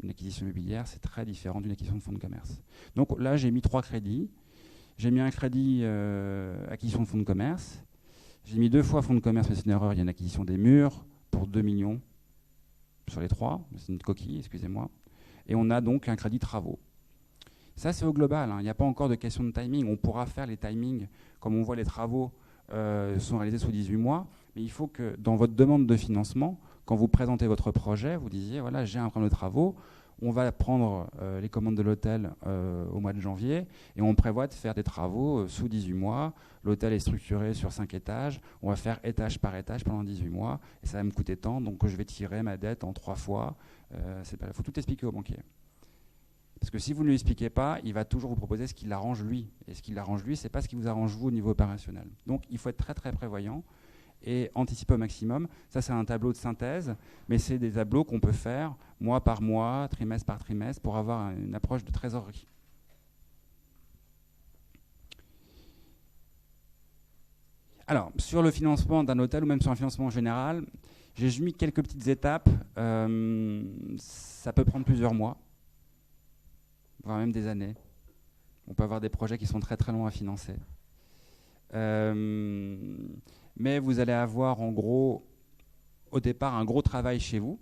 Une acquisition immobilière, c'est très différent d'une acquisition de fonds de commerce. Donc là, j'ai mis 3 crédits. J'ai mis un crédit acquisition de fonds de commerce. J'ai mis 2 fois fonds de commerce, mais c'est une erreur, il y a une acquisition des murs pour 2 millions sur les 3. C'est une coquille, excusez-moi. Et on a donc un crédit travaux. Ça, c'est au global. Hein. Il n'y a pas encore de question de timing. On pourra faire les timings, comme on voit les travaux sont réalisés sous 18 mois. Mais il faut que dans votre demande de financement, quand vous présentez votre projet, vous disiez, voilà, j'ai un plan de travaux, on va prendre les commandes de l'hôtel au mois de janvier et on prévoit de faire des travaux sous 18 mois. L'hôtel est structuré sur 5 étages. On va faire étage par étage pendant 18 mois et ça va me coûter tant, donc je vais tirer ma dette en 3 fois. Il faut tout expliquer au banquier. Parce que si vous ne lui expliquez pas, il va toujours vous proposer ce qui l'arrange lui. Et ce qui l'arrange lui, ce n'est pas ce qui vous arrange vous au niveau opérationnel. Donc il faut être très très prévoyant et anticiper au maximum. Ça, c'est un tableau de synthèse, mais c'est des tableaux qu'on peut faire mois par mois, trimestre par trimestre, pour avoir une approche de trésorerie. Alors, sur le financement d'un hôtel ou même sur un financement en général, j'ai mis quelques petites étapes. Ça peut prendre plusieurs mois, voire même des années. On peut avoir des projets qui sont très très longs à financer. Mais vous allez avoir en gros, au départ, un gros travail chez vous.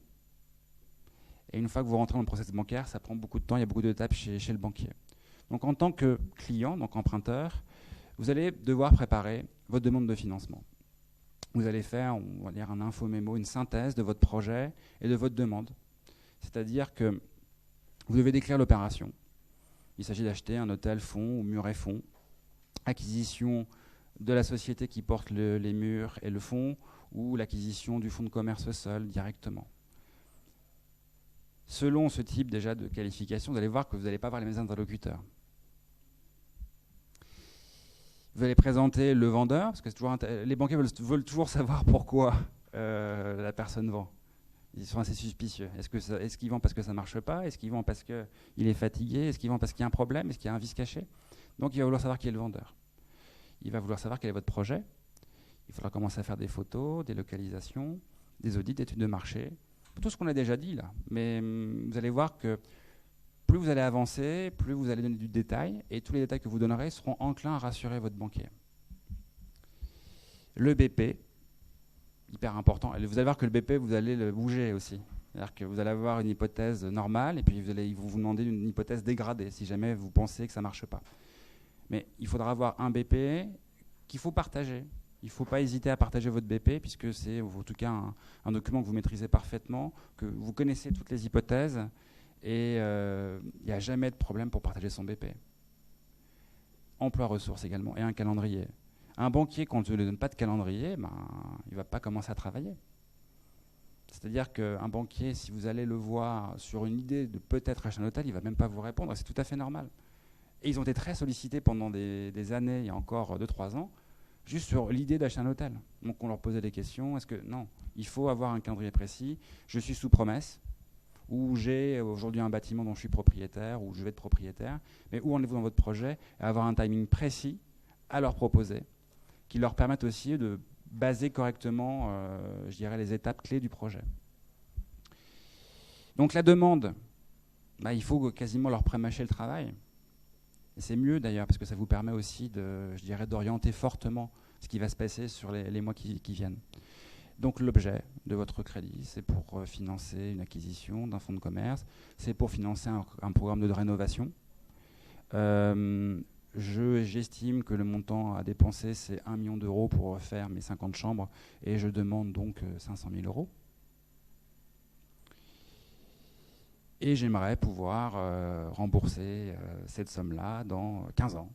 Et une fois que vous rentrez dans le processus bancaire, ça prend beaucoup de temps, il y a beaucoup d'étapes chez le banquier. Donc en tant que client, donc emprunteur, vous allez devoir préparer votre demande de financement. Vous allez faire, on va dire, un info-mémo, une synthèse de votre projet et de votre demande. C'est-à-dire que vous devez décrire l'opération. Il s'agit d'acheter un hôtel fonds ou mur et fonds, acquisition de la société qui porte les murs et le fonds, ou l'acquisition du fonds de commerce seul directement. Selon ce type déjà de qualification, vous allez voir que vous n'allez pas avoir les mêmes interlocuteurs. Vous allez présenter le vendeur, parce que c'est toujours les banquiers veulent toujours savoir pourquoi la personne vend. Ils sont assez suspicieux. Est-ce qu'ils vendent parce que ça ne marche pas? Est-ce qu'ils vendent parce qu'il est fatigué? Est-ce qu'ils vendent parce qu'il y a un problème? Est-ce qu'il y a un vice caché? Donc il va vouloir savoir qui est le vendeur. Il va vouloir savoir quel est votre projet. Il faudra commencer à faire des photos, des localisations, des audits, des études de marché. Tout ce qu'on a déjà dit là. Mais vous allez voir que plus vous allez avancer, plus vous allez donner du détail, et tous les détails que vous donnerez seront enclins à rassurer votre banquier. Le BP, hyper important. Et vous allez voir que le BP, vous allez le bouger aussi. C'est-à-dire que vous allez avoir une hypothèse normale, et puis ils vont vous demander une hypothèse dégradée, si jamais vous pensez que ça ne marche pas. Mais il faudra avoir un BP qu'il faut partager. Il ne faut pas hésiter à partager votre BP, puisque c'est en tout cas un document que vous maîtrisez parfaitement, que vous connaissez toutes les hypothèses, et il n'y a jamais de problème pour partager son BP. Emploi ressources également, et un calendrier. Un banquier, quand on ne lui donne pas de calendrier, il ne va pas commencer à travailler. C'est-à-dire qu'un banquier, si vous allez le voir sur une idée de peut-être acheter un hôtel, il ne va même pas vous répondre, c'est tout à fait normal. Et ils ont été très sollicités pendant des années, il y a encore 2-3 ans, juste sur l'idée d'acheter un hôtel. Donc on leur posait des questions, non, il faut avoir un calendrier précis, je suis sous promesse, ou j'ai aujourd'hui un bâtiment dont je suis propriétaire, ou je vais être propriétaire, mais où en êtes-vous dans votre projet, et avoir un timing précis à leur proposer, qui leur permette aussi de baser correctement, je dirais, les étapes clés du projet. Donc la demande, il faut quasiment leur prémâcher le travail. Et c'est mieux d'ailleurs, parce que ça vous permet aussi d'orienter fortement ce qui va se passer sur les mois qui viennent. Donc l'objet de votre crédit, c'est pour financer une acquisition d'un fonds de commerce, c'est pour financer un programme de rénovation. J'estime que le montant à dépenser, c'est 1 million d'euros pour refaire mes 50 chambres, et je demande donc 500 000 euros. Et j'aimerais pouvoir rembourser cette somme-là dans 15 ans,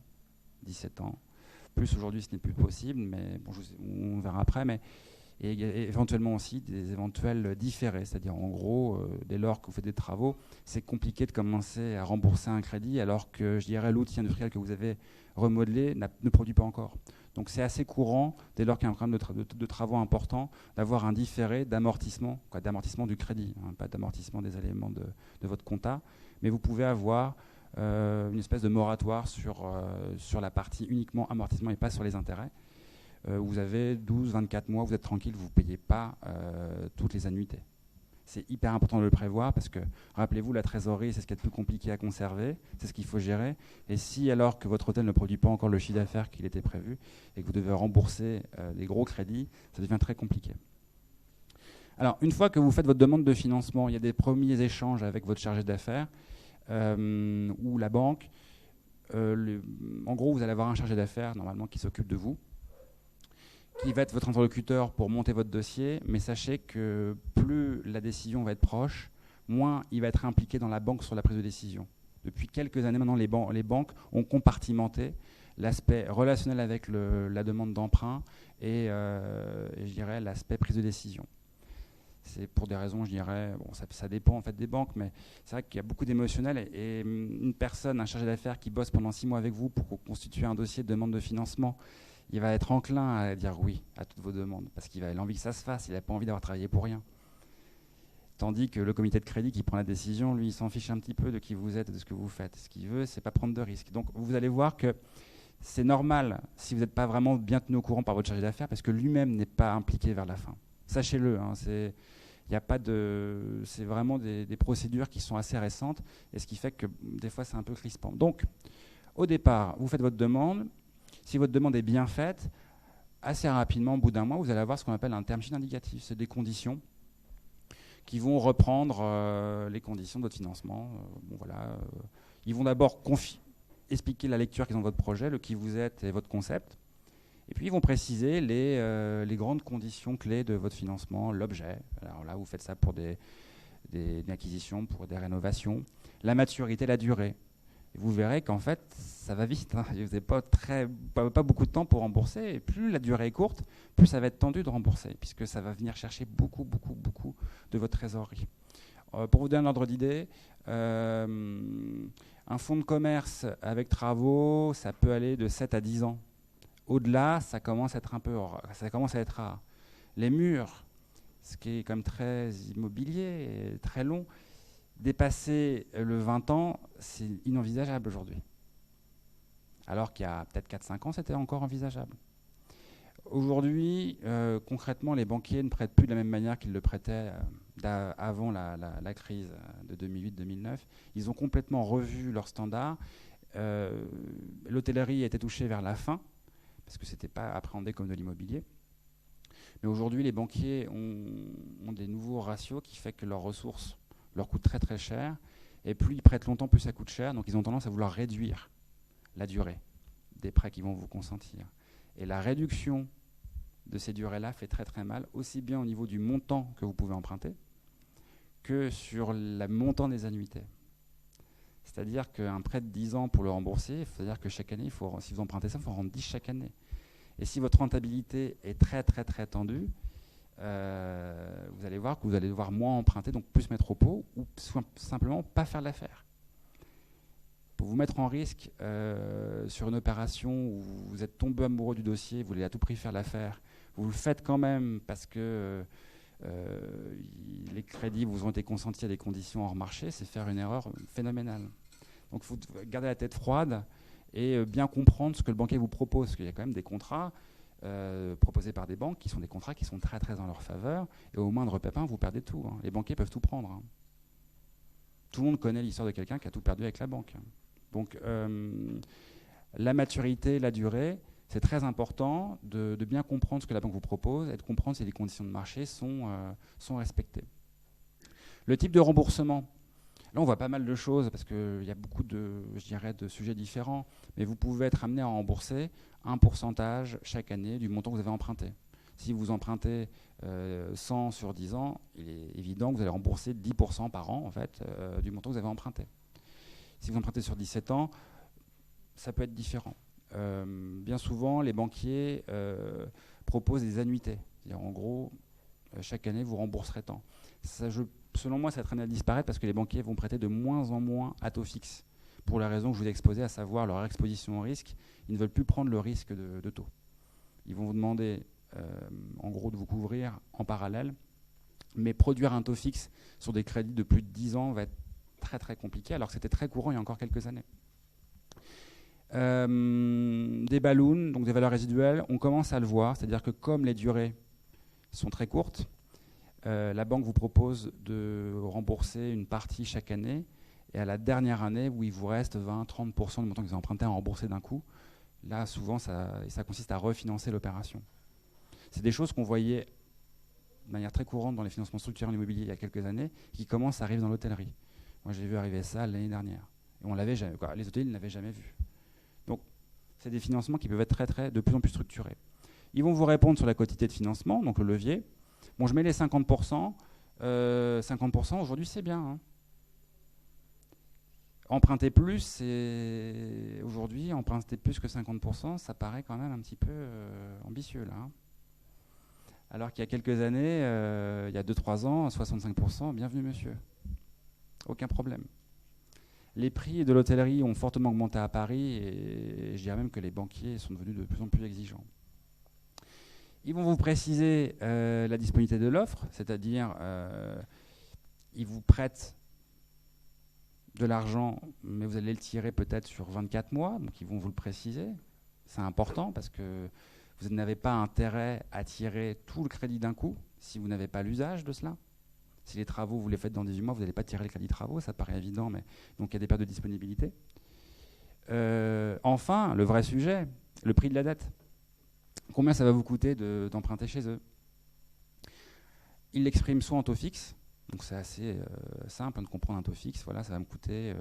17 ans. Plus aujourd'hui, ce n'est plus possible, mais bon, on verra après. Et éventuellement aussi des éventuels différés, c'est-à-dire en gros, dès lors que vous faites des travaux, c'est compliqué de commencer à rembourser un crédit alors que, je dirais, l'outil industriel que vous avez remodelé ne produit pas encore. Donc c'est assez courant, dès lors qu'il y a un programme de travaux importants, d'avoir un différé d'amortissement du crédit, pas d'amortissement des éléments de votre compta, mais vous pouvez avoir une espèce de moratoire sur la partie uniquement amortissement et pas sur les intérêts. Vous avez 12-24 mois, vous êtes tranquille, vous ne payez pas toutes les annuités. C'est hyper important de le prévoir parce que, rappelez-vous, la trésorerie, c'est ce qui est le plus compliqué à conserver, c'est ce qu'il faut gérer. Et si, alors que votre hôtel ne produit pas encore le chiffre d'affaires qu'il était prévu et que vous devez rembourser des gros crédits, ça devient très compliqué. Alors, une fois que vous faites votre demande de financement, il y a des premiers échanges avec votre chargé d'affaires ou la banque. En gros, vous allez avoir un chargé d'affaires, normalement, qui s'occupe de vous, qui va être votre interlocuteur pour monter votre dossier, mais sachez que plus la décision va être proche, moins il va être impliqué dans la banque sur la prise de décision. Depuis quelques années maintenant, les banques ont compartimenté l'aspect relationnel avec la demande d'emprunt et je dirais l'aspect prise de décision. C'est pour des raisons, je dirais, bon, ça dépend en fait des banques, mais c'est vrai qu'il y a beaucoup d'émotionnel et une personne, un chargé d'affaires qui bosse pendant 6 mois avec vous pour constituer un dossier de demande de financement, il va être enclin à dire oui à toutes vos demandes parce qu'il a envie que ça se fasse, il n'a pas envie d'avoir travaillé pour rien. Tandis que le comité de crédit qui prend la décision, lui, il s'en fiche un petit peu de qui vous êtes et de ce que vous faites. Ce qu'il veut, c'est pas prendre de risques. Donc vous allez voir que c'est normal si vous n'êtes pas vraiment bien tenu au courant par votre chargé d'affaires parce que lui-même n'est pas impliqué vers la fin. Sachez-le, c'est vraiment des procédures qui sont assez récentes et ce qui fait que des fois c'est un peu crispant. Donc au départ, vous faites votre demande. Si votre demande est bien faite, assez rapidement, au bout d'un mois, vous allez avoir ce qu'on appelle un term sheet indicatif. C'est des conditions qui vont reprendre les conditions de votre financement. Ils vont d'abord expliquer la lecture qu'ils ont de votre projet, le qui vous êtes et votre concept. Et puis, ils vont préciser les grandes conditions clés de votre financement, l'objet. Alors là, vous faites ça pour des acquisitions, pour des rénovations. La maturité, la durée. Et vous verrez qu'en fait, ça va vite. Vous n'avez pas beaucoup de temps pour rembourser. Et plus la durée est courte, plus ça va être tendu de rembourser, puisque ça va venir chercher beaucoup de votre trésorerie. Pour vous donner un ordre d'idée, un fonds de commerce avec travaux, ça peut aller de 7 à 10 ans. Au-delà, ça commence à être rare. Les murs, ce qui est quand même très immobilier et très long. Dépasser le 20 ans, c'est inenvisageable aujourd'hui. Alors qu'il y a peut-être 4-5 ans, c'était encore envisageable. Aujourd'hui, concrètement, les banquiers ne prêtent plus de la même manière qu'ils le prêtaient avant la crise de 2008-2009. Ils ont complètement revu leurs standards. L'hôtellerie a été touchée vers la fin, parce que ce n'était pas appréhendé comme de l'immobilier. Mais aujourd'hui, les banquiers ont des nouveaux ratios qui fait que leurs ressources leur coûtent très très cher. Et plus ils prêtent longtemps, plus ça coûte cher. Donc ils ont tendance à vouloir réduire la durée des prêts qu'ils vont vous consentir. Et la réduction de ces durées-là fait très très mal, aussi bien au niveau du montant que vous pouvez emprunter que sur le montant des annuités. C'est-à-dire qu'un prêt de 10 ans pour le rembourser, il faut dire que chaque année, si vous empruntez ça, il faut rendre 10 chaque année. Et si votre rentabilité est très très très tendue, vous allez voir que vous allez devoir moins emprunter, donc plus mettre au pot, ou simplement pas faire l'affaire. Pour vous mettre en risque sur une opération où vous êtes tombé amoureux du dossier, vous voulez à tout prix faire l'affaire, vous le faites quand même parce que les crédits vous ont été consentis à des conditions hors marché, c'est faire une erreur phénoménale. Donc il faut garder la tête froide et bien comprendre ce que le banquier vous propose, parce qu'il y a quand même des contrats proposés par des banques qui sont des contrats qui sont très très en leur faveur, et au moindre pépin, vous perdez tout. Les banquiers peuvent tout prendre. Tout le monde connaît l'histoire de quelqu'un qui a tout perdu avec la banque. Donc la maturité, la durée, c'est très important de bien comprendre ce que la banque vous propose et de comprendre si les conditions de marché sont respectées. Le type de remboursement, là on voit pas mal de choses parce qu'il y a beaucoup de sujets différents, mais vous pouvez être amené à rembourser un pourcentage chaque année du montant que vous avez emprunté. Si vous empruntez 100 sur 10 ans, il est évident que vous allez rembourser 10% par an en fait, du montant que vous avez emprunté. Si vous empruntez sur 17 ans, ça peut être différent. Bien souvent, les banquiers proposent des annuités. C'est-à-dire, en gros, chaque année, vous rembourserez tant. Selon moi, ça va être amené à disparaître parce que les banquiers vont prêter de moins en moins à taux fixe. Pour la raison que je vous ai exposée, à savoir leur exposition au risque. Ils ne veulent plus prendre le risque de taux. Ils vont vous demander, en gros, de vous couvrir en parallèle. Mais produire un taux fixe sur des crédits de plus de 10 ans va être très très compliqué, alors que c'était très courant il y a encore quelques années. Des balloons, donc des valeurs résiduelles, on commence à le voir, c'est-à-dire que comme les durées sont très courtes, la banque vous propose de rembourser une partie chaque année, et à la dernière année où il vous reste 20-30% du montant que vous avez emprunté à rembourser d'un coup, là souvent ça consiste à refinancer l'opération. C'est des choses qu'on voyait de manière très courante dans les financements structurés en immobilier il y a quelques années, qui commencent à arriver dans l'hôtellerie. Moi j'ai vu arriver ça l'année dernière, et on l'avait jamais, les hôteliers ne l'avaient jamais vu. Donc, c'est des financements qui peuvent être de plus en plus structurés. Ils vont vous répondre sur la quotité de financement, donc le levier. Bon, je mets les 50%. 50% aujourd'hui, c'est bien. Hein. Emprunter plus, aujourd'hui, emprunter plus que 50%, ça paraît quand même un petit peu ambitieux, là. Hein. Alors qu'il y a quelques années, il y a 2-3 ans, 65%, bienvenue monsieur. Aucun problème. Les prix de l'hôtellerie ont fortement augmenté à Paris et je dirais même que les banquiers sont devenus de plus en plus exigeants. Ils vont vous préciser la disponibilité de l'offre, c'est-à-dire ils vous prêtent de l'argent, mais vous allez le tirer peut-être sur 24 mois, donc ils vont vous le préciser. C'est important parce que vous n'avez pas intérêt à tirer tout le crédit d'un coup si vous n'avez pas l'usage de cela. Si les travaux, vous les faites dans 18 mois, vous n'allez pas tirer le crédit travaux, ça paraît évident, mais donc il y a des périodes de disponibilité. Enfin, le vrai sujet, le prix de la dette. Combien ça va vous coûter d'emprunter chez eux? Ils l'expriment soit en taux fixe, donc c'est assez simple de comprendre un taux fixe, voilà, ça va me coûter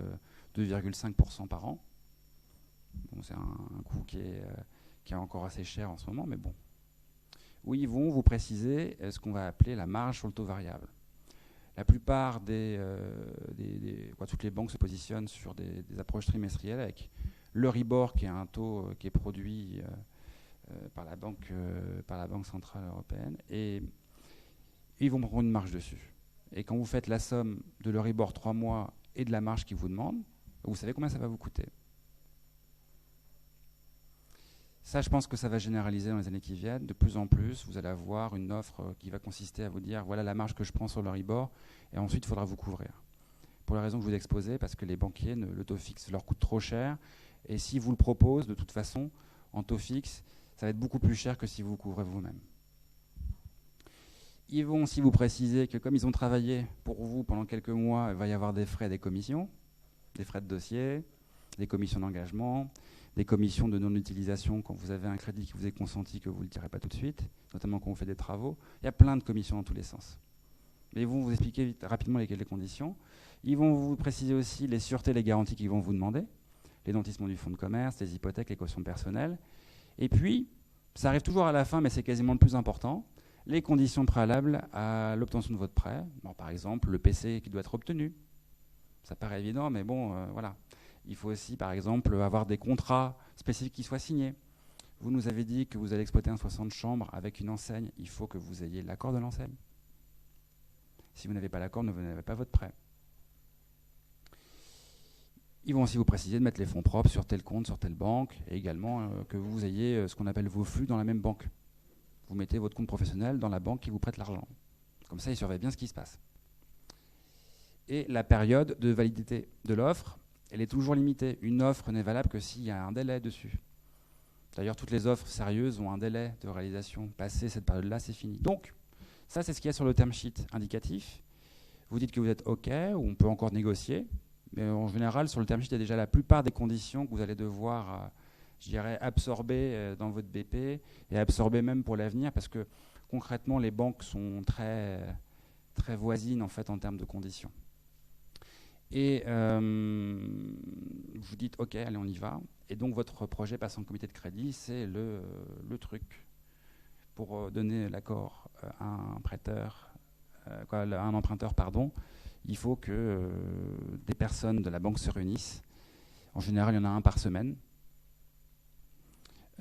2,5% par an. Bon, c'est un coût qui est encore assez cher en ce moment, mais bon. Où ils vont vous préciser ce qu'on va appeler la marge sur le taux variable. La plupart toutes les banques se positionnent sur des approches trimestrielles avec l'Euribor qui est un taux qui est produit par la Banque centrale européenne, et ils vont prendre une marge dessus. Et quand vous faites la somme de l'Euribor 3 mois et de la marge qu'ils vous demandent, vous savez combien ça va vous coûter. Ça, je pense que ça va généraliser dans les années qui viennent. De plus en plus, vous allez avoir une offre qui va consister à vous dire voilà la marge que je prends sur le Euribor, et ensuite il faudra vous couvrir. Pour la raison que je vous ai exposée, parce que les banquiers, le taux fixe leur coûte trop cher, et s'ils vous le proposent, de toute façon, en taux fixe, ça va être beaucoup plus cher que si vous vous couvrez vous-même. Ils vont aussi vous préciser que comme ils ont travaillé pour vous pendant quelques mois, il va y avoir des frais et des commissions, des frais de dossier, des commissions d'engagement, des commissions de non-utilisation quand vous avez un crédit qui vous est consenti que vous ne le tirez pas tout de suite, notamment quand vous faites des travaux. Il y a plein de commissions dans tous les sens. Mais ils vont vous expliquer rapidement les conditions. Ils vont vous préciser aussi les sûretés et les garanties qu'ils vont vous demander, les nantissements du fonds de commerce, les hypothèques, les cautions personnelles. Et puis, ça arrive toujours à la fin, mais c'est quasiment le plus important, les conditions préalables à l'obtention de votre prêt. Bon, par exemple, le PC qui doit être obtenu. Ça paraît évident, mais bon, voilà. Il faut aussi, par exemple, avoir des contrats spécifiques qui soient signés. Vous nous avez dit que vous allez exploiter un 60 chambres avec une enseigne. Il faut que vous ayez l'accord de l'enseigne. Si vous n'avez pas l'accord, vous n'avez pas votre prêt. Ils vont aussi vous préciser de mettre les fonds propres sur tel compte, sur telle banque, et également que vous ayez ce qu'on appelle vos flux dans la même banque. Vous mettez votre compte professionnel dans la banque qui vous prête l'argent. Comme ça, ils surveillent bien ce qui se passe. Et la période de validité de l'offre, elle est toujours limitée. Une offre n'est valable que s'il y a un délai dessus. D'ailleurs, toutes les offres sérieuses ont un délai de réalisation. Passé cette période-là, c'est fini. Donc, ça, c'est ce qu'il y a sur le term sheet indicatif. Vous dites que vous êtes OK, ou on peut encore négocier. Mais en général, sur le term sheet, il y a déjà la plupart des conditions que vous allez devoir, je dirais, absorber dans votre BP et absorber même pour l'avenir, parce que concrètement, les banques sont très, très voisines en fait en termes de conditions. Et vous dites OK, allez, on y va. Et donc votre projet passe en comité de crédit, c'est le truc pour donner l'accord à un prêteur, à un emprunteur, pardon. Il faut que des personnes de la banque se réunissent. En général, il y en a un par semaine.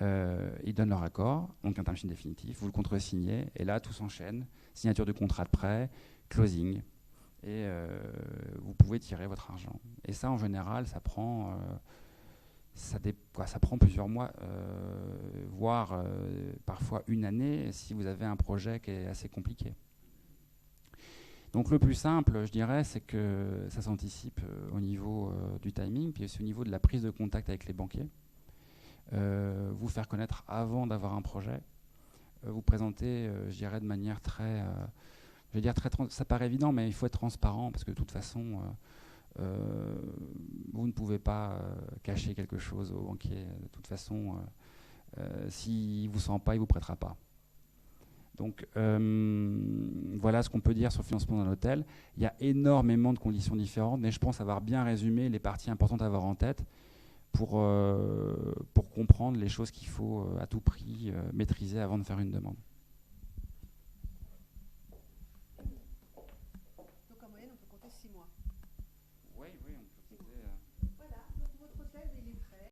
Ils donnent leur accord, donc un term sheet définitif, vous le contresignez, et là, tout s'enchaîne. Signature du contrat de prêt, closing, et vous pouvez tirer votre argent. Et ça, en général, ça prend plusieurs mois, voire parfois une année, si vous avez un projet qui est assez compliqué. Donc le plus simple, je dirais, c'est que ça s'anticipe au niveau du timing, puis aussi au niveau de la prise de contact avec les banquiers. Vous faire connaître avant d'avoir un projet, vous présenter, je dirais, de manière très... je veux dire, ça paraît évident, mais il faut être transparent, parce que de toute façon, vous ne pouvez pas cacher quelque chose au banquier. De toute façon, s'il ne vous sent pas, il ne vous prêtera pas. Donc voilà ce qu'on peut dire sur le financement d'un hôtel. Il y a énormément de conditions différentes, mais je pense avoir bien résumé les parties importantes à avoir en tête pour comprendre les choses qu'il faut à tout prix maîtriser avant de faire une demande. Donc en moyenne, on peut compter 6 mois. Oui, on peut compter...